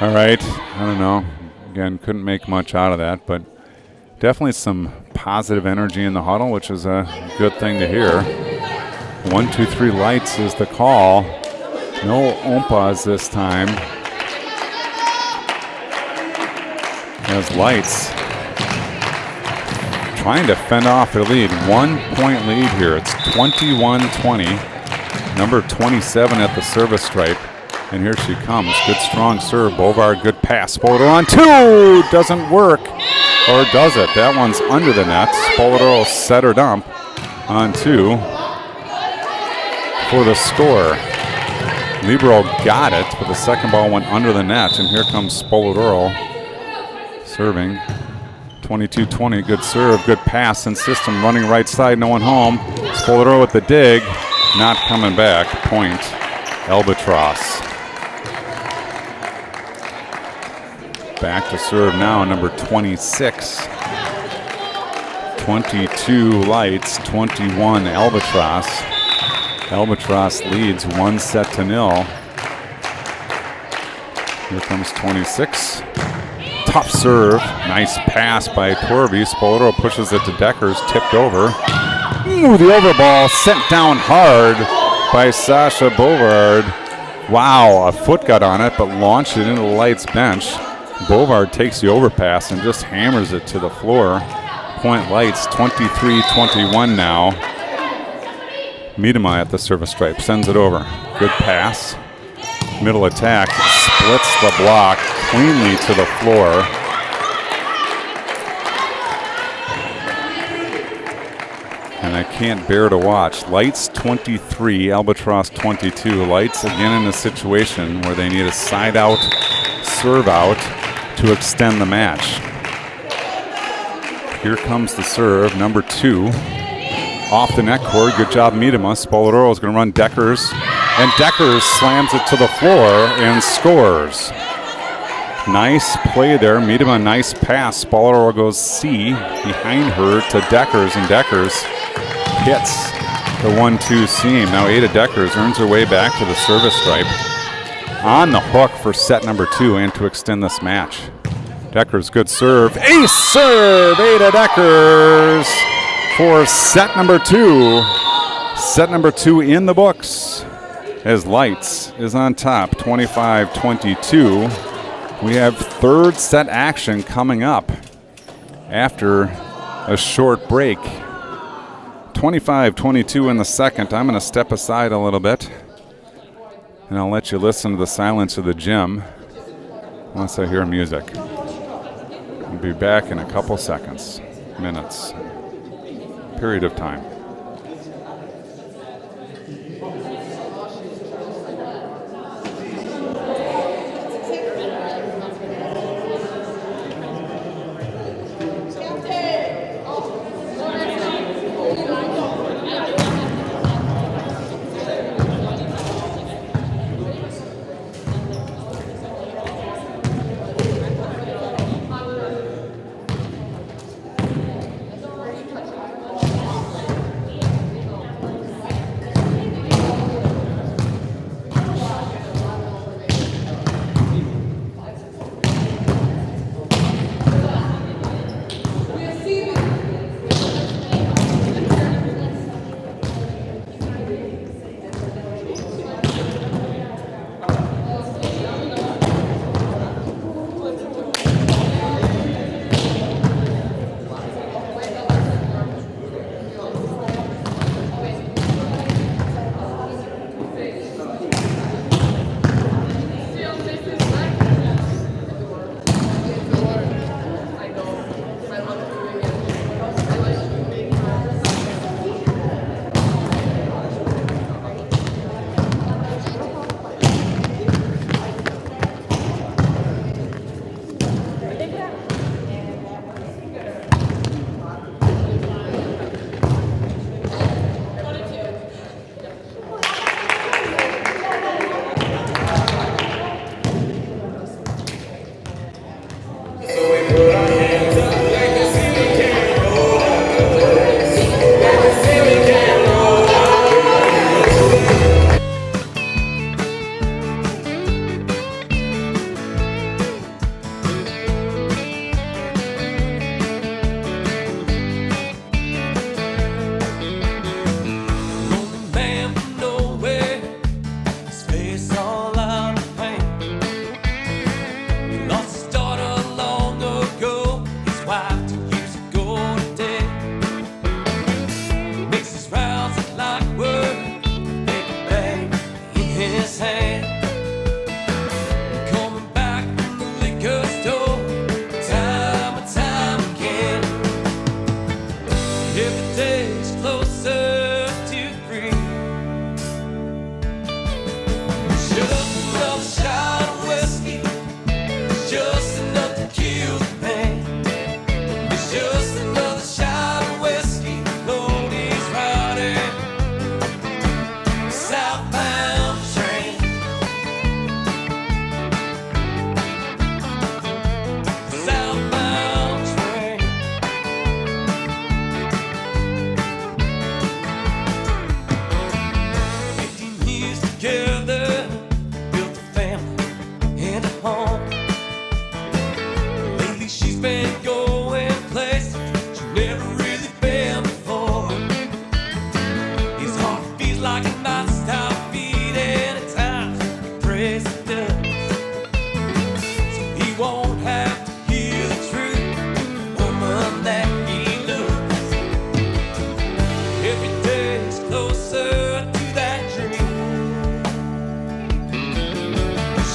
All right, I don't know. Again, couldn't make much out of that, but definitely some positive energy in the huddle, which is a good thing to hear. 1, 2, 3 Lights is the call. No Ompas this time. As Lights trying to fend off their lead. 1-point lead here. It's 21-20. Number 27 at the service stripe. And here she comes. Good strong serve. Bovard, good pass. Spoladoro on 2. Doesn't work. Or does it? That one's under the net. Spoladoro set her dump on 2 for the score. Libero got it, but the second ball went under the net. And here comes Spoladoro serving. 22-20. Good serve. Good pass and system. Running right side. No one home. Spoladoro with the dig. Not coming back. Point. Albatross. Back to serve now, number 26. 22 Lights, 21 Albatross. Albatross leads 1-0. Here comes 26. Tough serve. Nice pass by Torvey. Spoladoro pushes it to Deckers. Tipped over. Ooh, the overball sent down hard by Sasha Bovard. Wow, a foot got on it, but launched it into the Lights bench. Bovard takes the overpass and just hammers it to the floor. Point Lights, 23-21 now. Miedema at the service stripe, sends it over. Good pass. Middle attack, splits the block cleanly to the floor. And I can't bear to watch. Lights 23, Albatross 22. Lights again in a situation where they need a side out, serve out to extend the match. Here comes the serve, number 2. Off the net cord, good job Miedema. Spoladoro is going to run Deckers, and Deckers slams it to the floor and scores. Nice play there, Miedema, nice pass. Spoladoro goes C behind her to Deckers, and Deckers hits the 1-2 seam. Now Ada Deckers earns her way back to the service stripe. On the hook for set number 2 and to extend this match. Deckers, good serve. Ace serve, Ada Deckers for set number 2. Set number 2 in the books as Lights is on top, 25-22. We have third set action coming up after a short break. 25-22 in the second. I'm going to step aside a little bit, and I'll let you listen to the silence of the gym once I hear music. I'll be back in a couple seconds, minutes, period of time.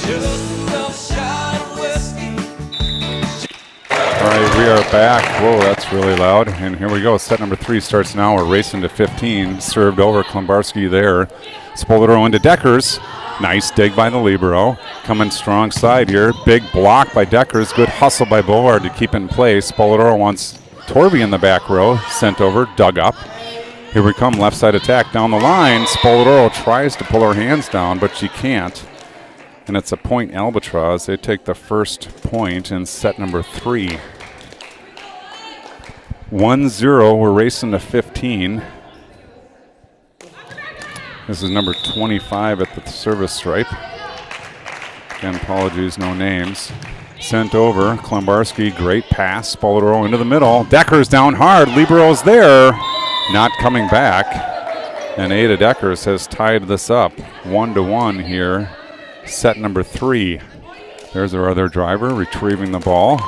Just a shot of whiskey. All right, we are back. Whoa, that's really loud. And here we go. Set number 3 starts now. We're racing to 15. Served over Klimbarski there. Spoladoro into Deckers. Nice dig by the libero. Coming strong side here. Big block by Deckers. Good hustle by Board to keep in place. Spoladoro wants Torvey in the back row. Sent over, dug up. Here we come, left side attack down the line. Spoladoro tries to pull her hands down, but she can't. And it's a point Albatross. They take the first point in set number 3. 1-0, we're racing to 15. This is number 25 at the service stripe. Again, apologies, no names. Sent over, Klimbarski, great pass. Spoladoro into the middle. Deckers down hard, libero's there. Not coming back. And Ada Deckers has tied this up 1-1 here. Set number 3. There's our other driver retrieving the ball.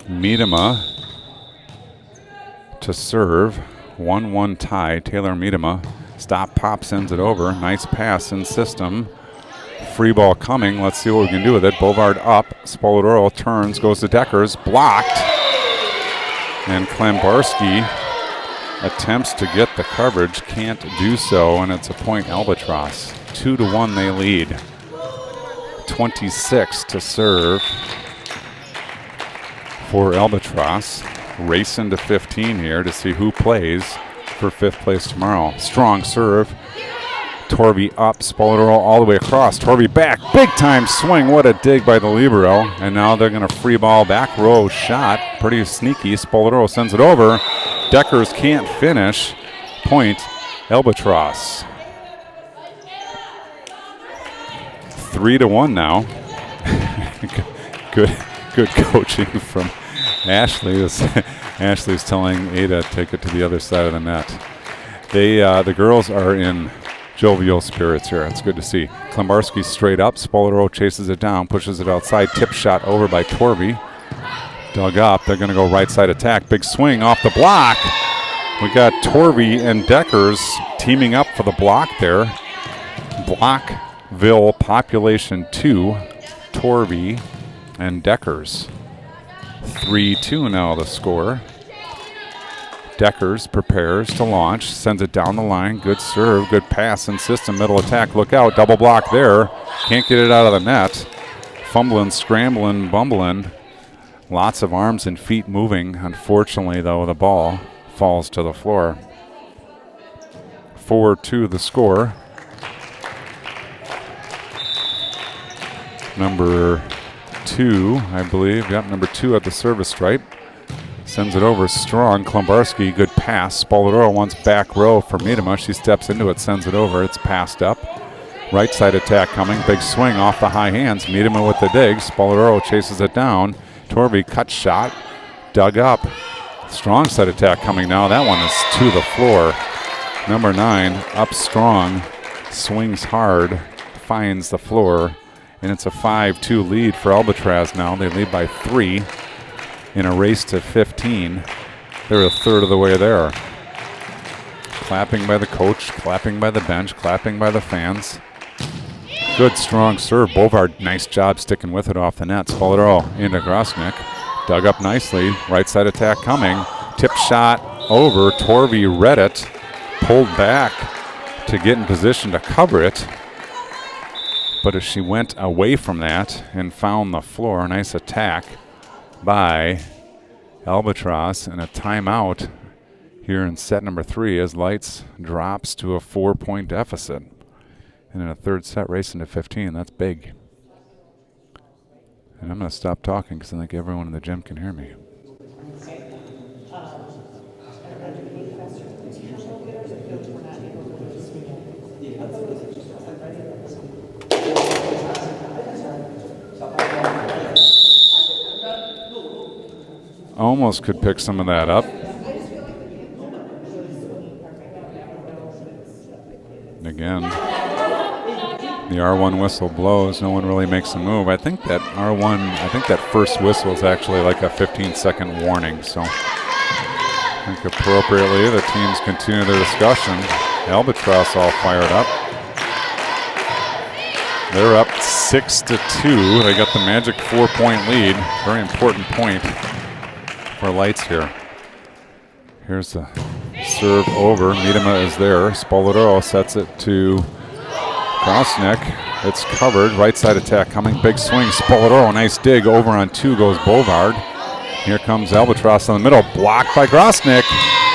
Miedema to serve. 1-1 tie. Taylor Miedema. Stop, pop, sends it over. Nice pass in system. Free ball coming. Let's see what we can do with it. Bovard up. Spoladoro turns, goes to Deckers. Blocked. And Klimbarski attempts to get the coverage. Can't do so, and it's a point Albatross. 2-1 they lead. 26 to serve for Albatross. Racing to 15 here to see who plays for 5th place tomorrow. Strong serve. Torvey up, Spoladoro all the way across. Torvey back, big time swing. What a dig by the libero. And now they're going to free ball back row shot. Pretty sneaky. Spoladoro sends it over. Deckers can't finish. Point Albatross. 3-1 now. Good coaching from Ashley. Ashley's telling Ada take it to the other side of the net. The girls are in jovial spirits here. It's good to see. Klimbarski straight up. Spoladoro chases it down, pushes it outside. Tip shot over by Torvey. Dug up. They're going to go right side attack. Big swing off the block. We got Torvey and Deckers teaming up for the block there. Blockville population 2. Torvey and Deckers. 3-2 now the score. Deckers prepares to launch, sends it down the line. Good serve, good pass in system, middle attack. Look out, double block there. Can't get it out of the net. Fumbling, scrambling, bumbling. Lots of arms and feet moving. Unfortunately, though, the ball falls to the floor. 4-2 the score. Number 2, I believe. Yep, number 2 at the service stripe. Sends it over strong. Klimbarski, good pass. Spoladoro wants back row for Miedema. She steps into it, sends it over. It's passed up. Right side attack coming. Big swing off the high hands. Miedema with the dig. Spoladoro chases it down. Torvey cut shot. Dug up. Strong side attack coming now. That one is to the floor. Number 9 up strong. Swings hard. Finds the floor. And it's a 5-2 lead for Albatross now. They lead by 3. In a race to 15. They're a third of the way there. Clapping by the coach, clapping by the bench, clapping by the fans. Good strong serve. Bovard, nice job sticking with it off the net. Spoladoro into Grosnick. Dug up nicely. Right side attack coming. Tip shot over. Torvey read it. Pulled back to get in position to cover it. But as she went away from that and found the floor, nice attack by Albatross, and a timeout here in set number 3 as Lights drops to a 4-point deficit. And in a third set racing to 15, that's big. And I'm going to stop talking because I think everyone in the gym can hear me. Almost could pick some of that up. Again, the R1 whistle blows. No one really makes a move. I think that that first whistle is actually like a 15-second warning. So I think appropriately the teams continue their discussion. Albatross all fired up. They're up 6-2. They got the magic 4-point lead. Very important point for Lights here. Here's the serve over. Miedema is there. Spoladoro sets it to Krosnick. It's covered. Right side attack coming. Big swing. Spoladoro. Nice dig. Over on 2 goes Bovard. Here comes Albatross in the middle. Blocked by Grosnick.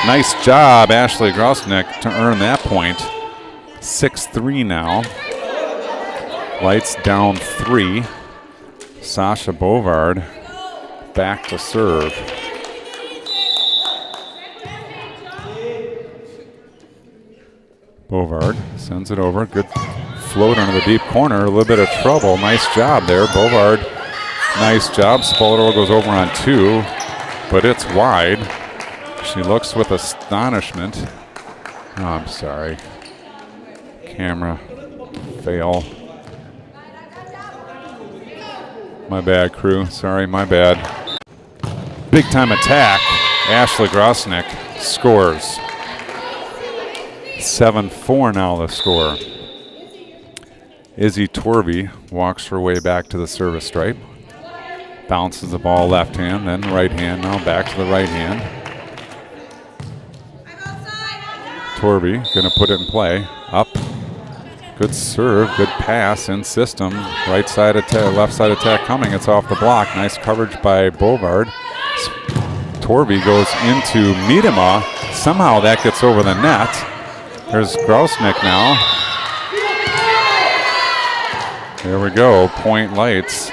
Nice job, Ashley Grosnick, to earn that point. 6-3 now. Lights down 3. Sasha Bovard back to serve. Bovard sends it over. Good float into the deep corner. A little bit of trouble. Nice job there. Bovard, nice job. Spoladoro goes over on 2, but it's wide. She looks with astonishment. Oh, I'm sorry. Camera fail. My bad, crew. Sorry, my bad. Big time attack. Ashley Grosnick scores. 7-4 now the score. Izzy Torvey walks her way back to the service stripe. Bounces the ball left hand, then right hand. Now back to the right hand. Torvey going to put it in play. Up. Good serve, good pass in system. Right side attack, left side attack coming. It's off the block. Nice coverage by Bovard. Torvey goes into Miedema. Somehow that gets over the net. There's Grosnick now. There we go. Point Lights.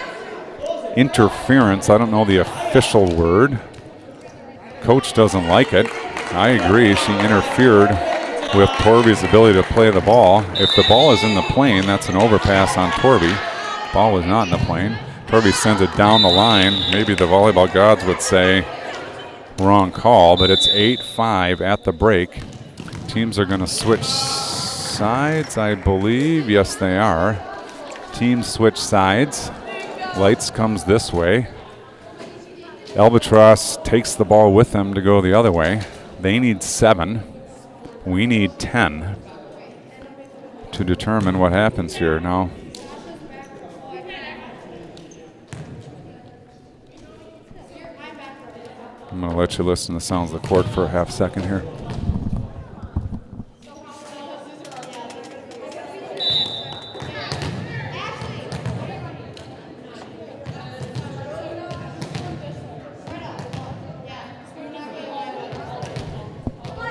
Interference. I don't know the official word. Coach doesn't like it. I agree. She interfered with Torvey's ability to play the ball. If the ball is in the plane, that's an overpass on Torvey. Ball was not in the plane. Torvey sends it down the line. Maybe the volleyball gods would say wrong call, but it's 8-5 at the break. Teams are going to switch sides, I believe. Yes, they are. Teams switch sides. Lights comes this way. Albatross takes the ball with them to go the other way. They need 7. We need 10 to determine what happens here. Now, I'm going to let you listen to the sounds of the court for a half second here.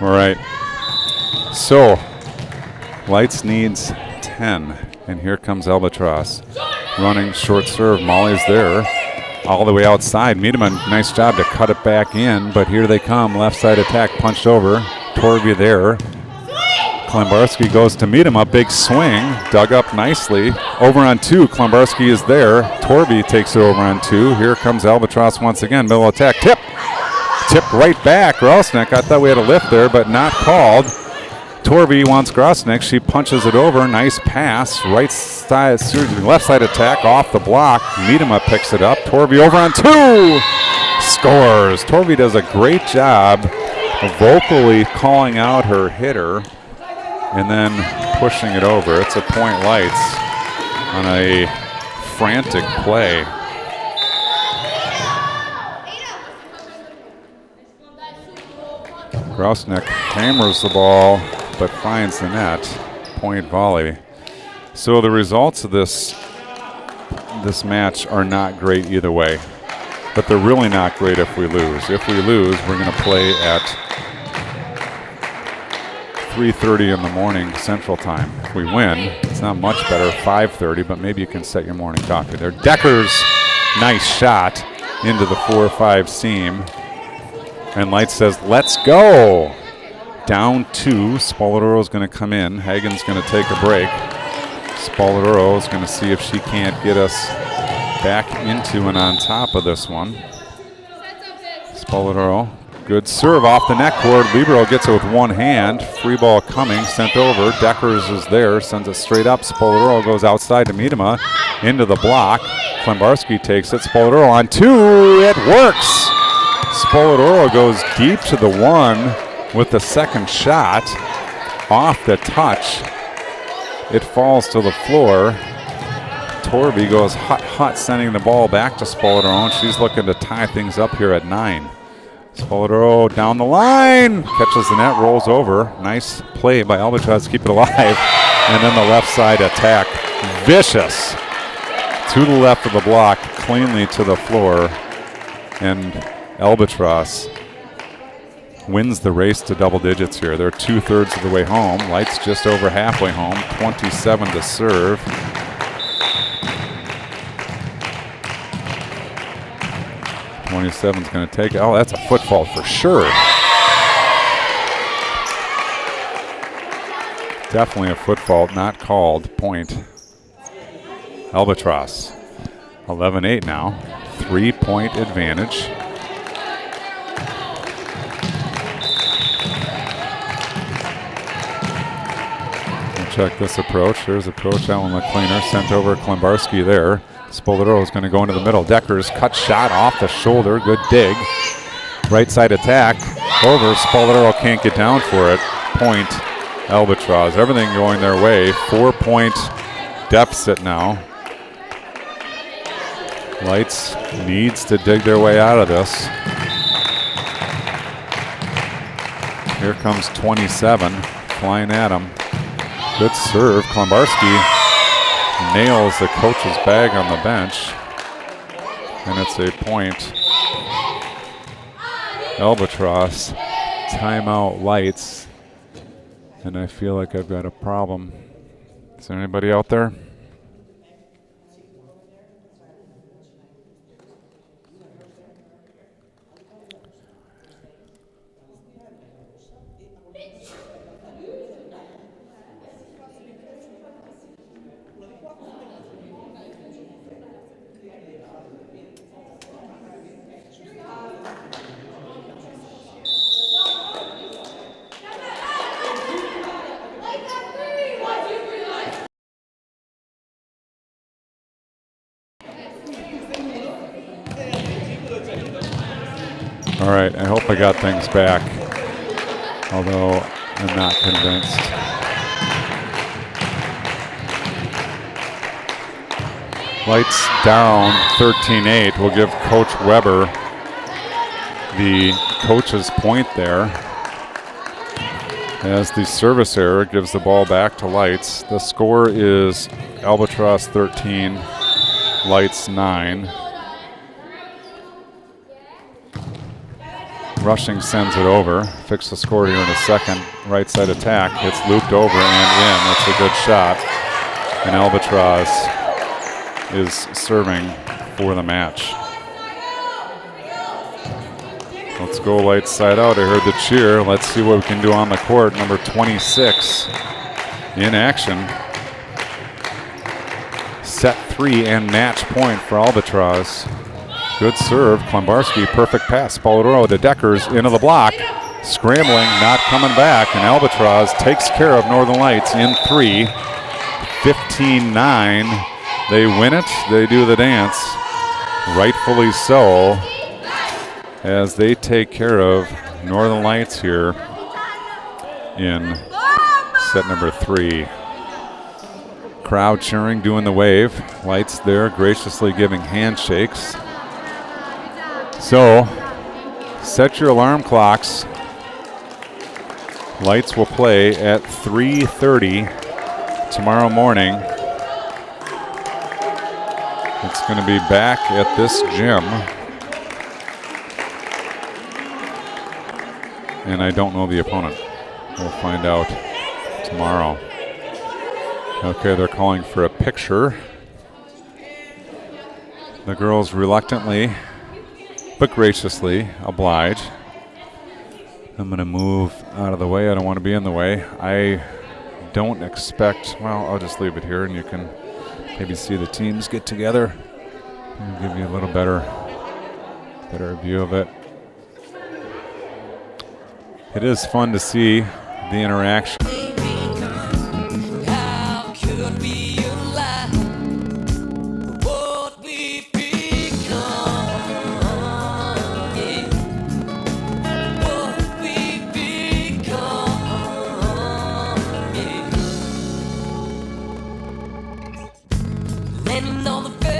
All right. So, Lights needs 10, and here comes Albatross. Running short serve, Molly's there. All the way outside, Miedema, nice job to cut it back in, but here they come. Left side attack punched over. Torvey there. Klembarski goes to Miedema, big swing, dug up nicely. Over on 2, Klembarski is there. Torvey takes it over on 2. Here comes Albatross once again, middle attack, tip right back. Grosnick, I thought we had a lift there, but not called. Torvey wants Grosnick. She punches it over. Nice pass. Right side, left side attack off the block. Miedema picks it up. Torvey over on 2. Scores. Torvey does a great job of vocally calling out her hitter and then pushing it over. It's a point Lights on a frantic play. Grosnick hammers the ball but finds the net. Point volley. So the results of this match are not great either way, but they're really not great if we lose. If we lose, we're going to play at 3:30 in the morning Central Time. If we win, it's not much better, 5:30, but maybe you can set your morning coffee there. Decker's nice shot into the 4-5 seam. And Lights says, let's go. Down 2. Spoladoro is going to come in. Hagen's going to take a break. Spoladoro is going to see if she can't get us back into and on top of this one. Spoladoro, good serve off the net cord. Libero gets it with one hand. Free ball coming, sent over. Deckers is there, sends it straight up. Spoladoro goes outside to Miedema, into the block. Klembarski takes it. Spoladoro on 2. It works. Spoladoro goes deep to the 1 with the second shot. Off the touch. It falls to the floor. Torby goes hot, sending the ball back to Spoladero. She's looking to tie things up here at 9. Spoladero down the line, catches the net, rolls over. Nice play by Albatross to keep it alive. And then the left side attack, vicious. To the left of the block, cleanly to the floor. And Albatross wins the race to double digits here. They're 2/3 of the way home. Lights just over halfway home, 27 to serve. .27's going to take it. Oh, that's a foot fault for sure. Definitely a foot fault, not called. Point. Albatross. 11-8 now. 3-point advantage. We'll check this approach. There's approach. That one looked cleaner. Sent over Klimbarski there. Spoladero is going to go into the middle. Decker's cut shot off the shoulder. Good dig. Right side attack. Over. Spoladero can't get down for it. Point Albatross. Everything going their way. 4-point deficit now. Lights needs to dig their way out of this. Here comes 27. Flying at him. Good serve. Klimbarski nails the coach's bag on the bench, and it's a point. Albatross. Timeout Lights, and I feel like I've got a problem. Is there anybody out there? All right, I hope I got things back, although I'm not convinced. Lights down 13-8 will give Coach Weber the coach's point there, as the service error gives the ball back to Lights. The score is Albatross 13, Lights 9. Rushing sends it over. Fix the score here in a second. Right side attack. It's looped over and in. That's a good shot. And Albatross is serving for the match. Let's go Lights side out. I heard the cheer. Let's see what we can do on the court. Number 26 in action. Set 3 and match point for Albatross. Good serve. Klimbarski, perfect pass. Spoladero to Deckers into the block. Scrambling, not coming back. And Albatross takes care of Northern Lights in 3. 15-9. They win it. They do the dance. Rightfully so, as they take care of Northern Lights here in set number 3. Crowd cheering, doing the wave. Lights there graciously giving handshakes. So, set your alarm clocks. Lights will play at 3:30 tomorrow morning. It's going to be back at this gym. And I don't know the opponent. We'll find out tomorrow. Okay, they're calling for a picture. The girls reluctantly but graciously oblige. I'm going to move out of the way. I don't want to be in the way. I don't expect, well, I'll just leave it here and you can maybe see the teams get together. I'll give you a little better view of it. It is fun to see the interaction. standing on the verge.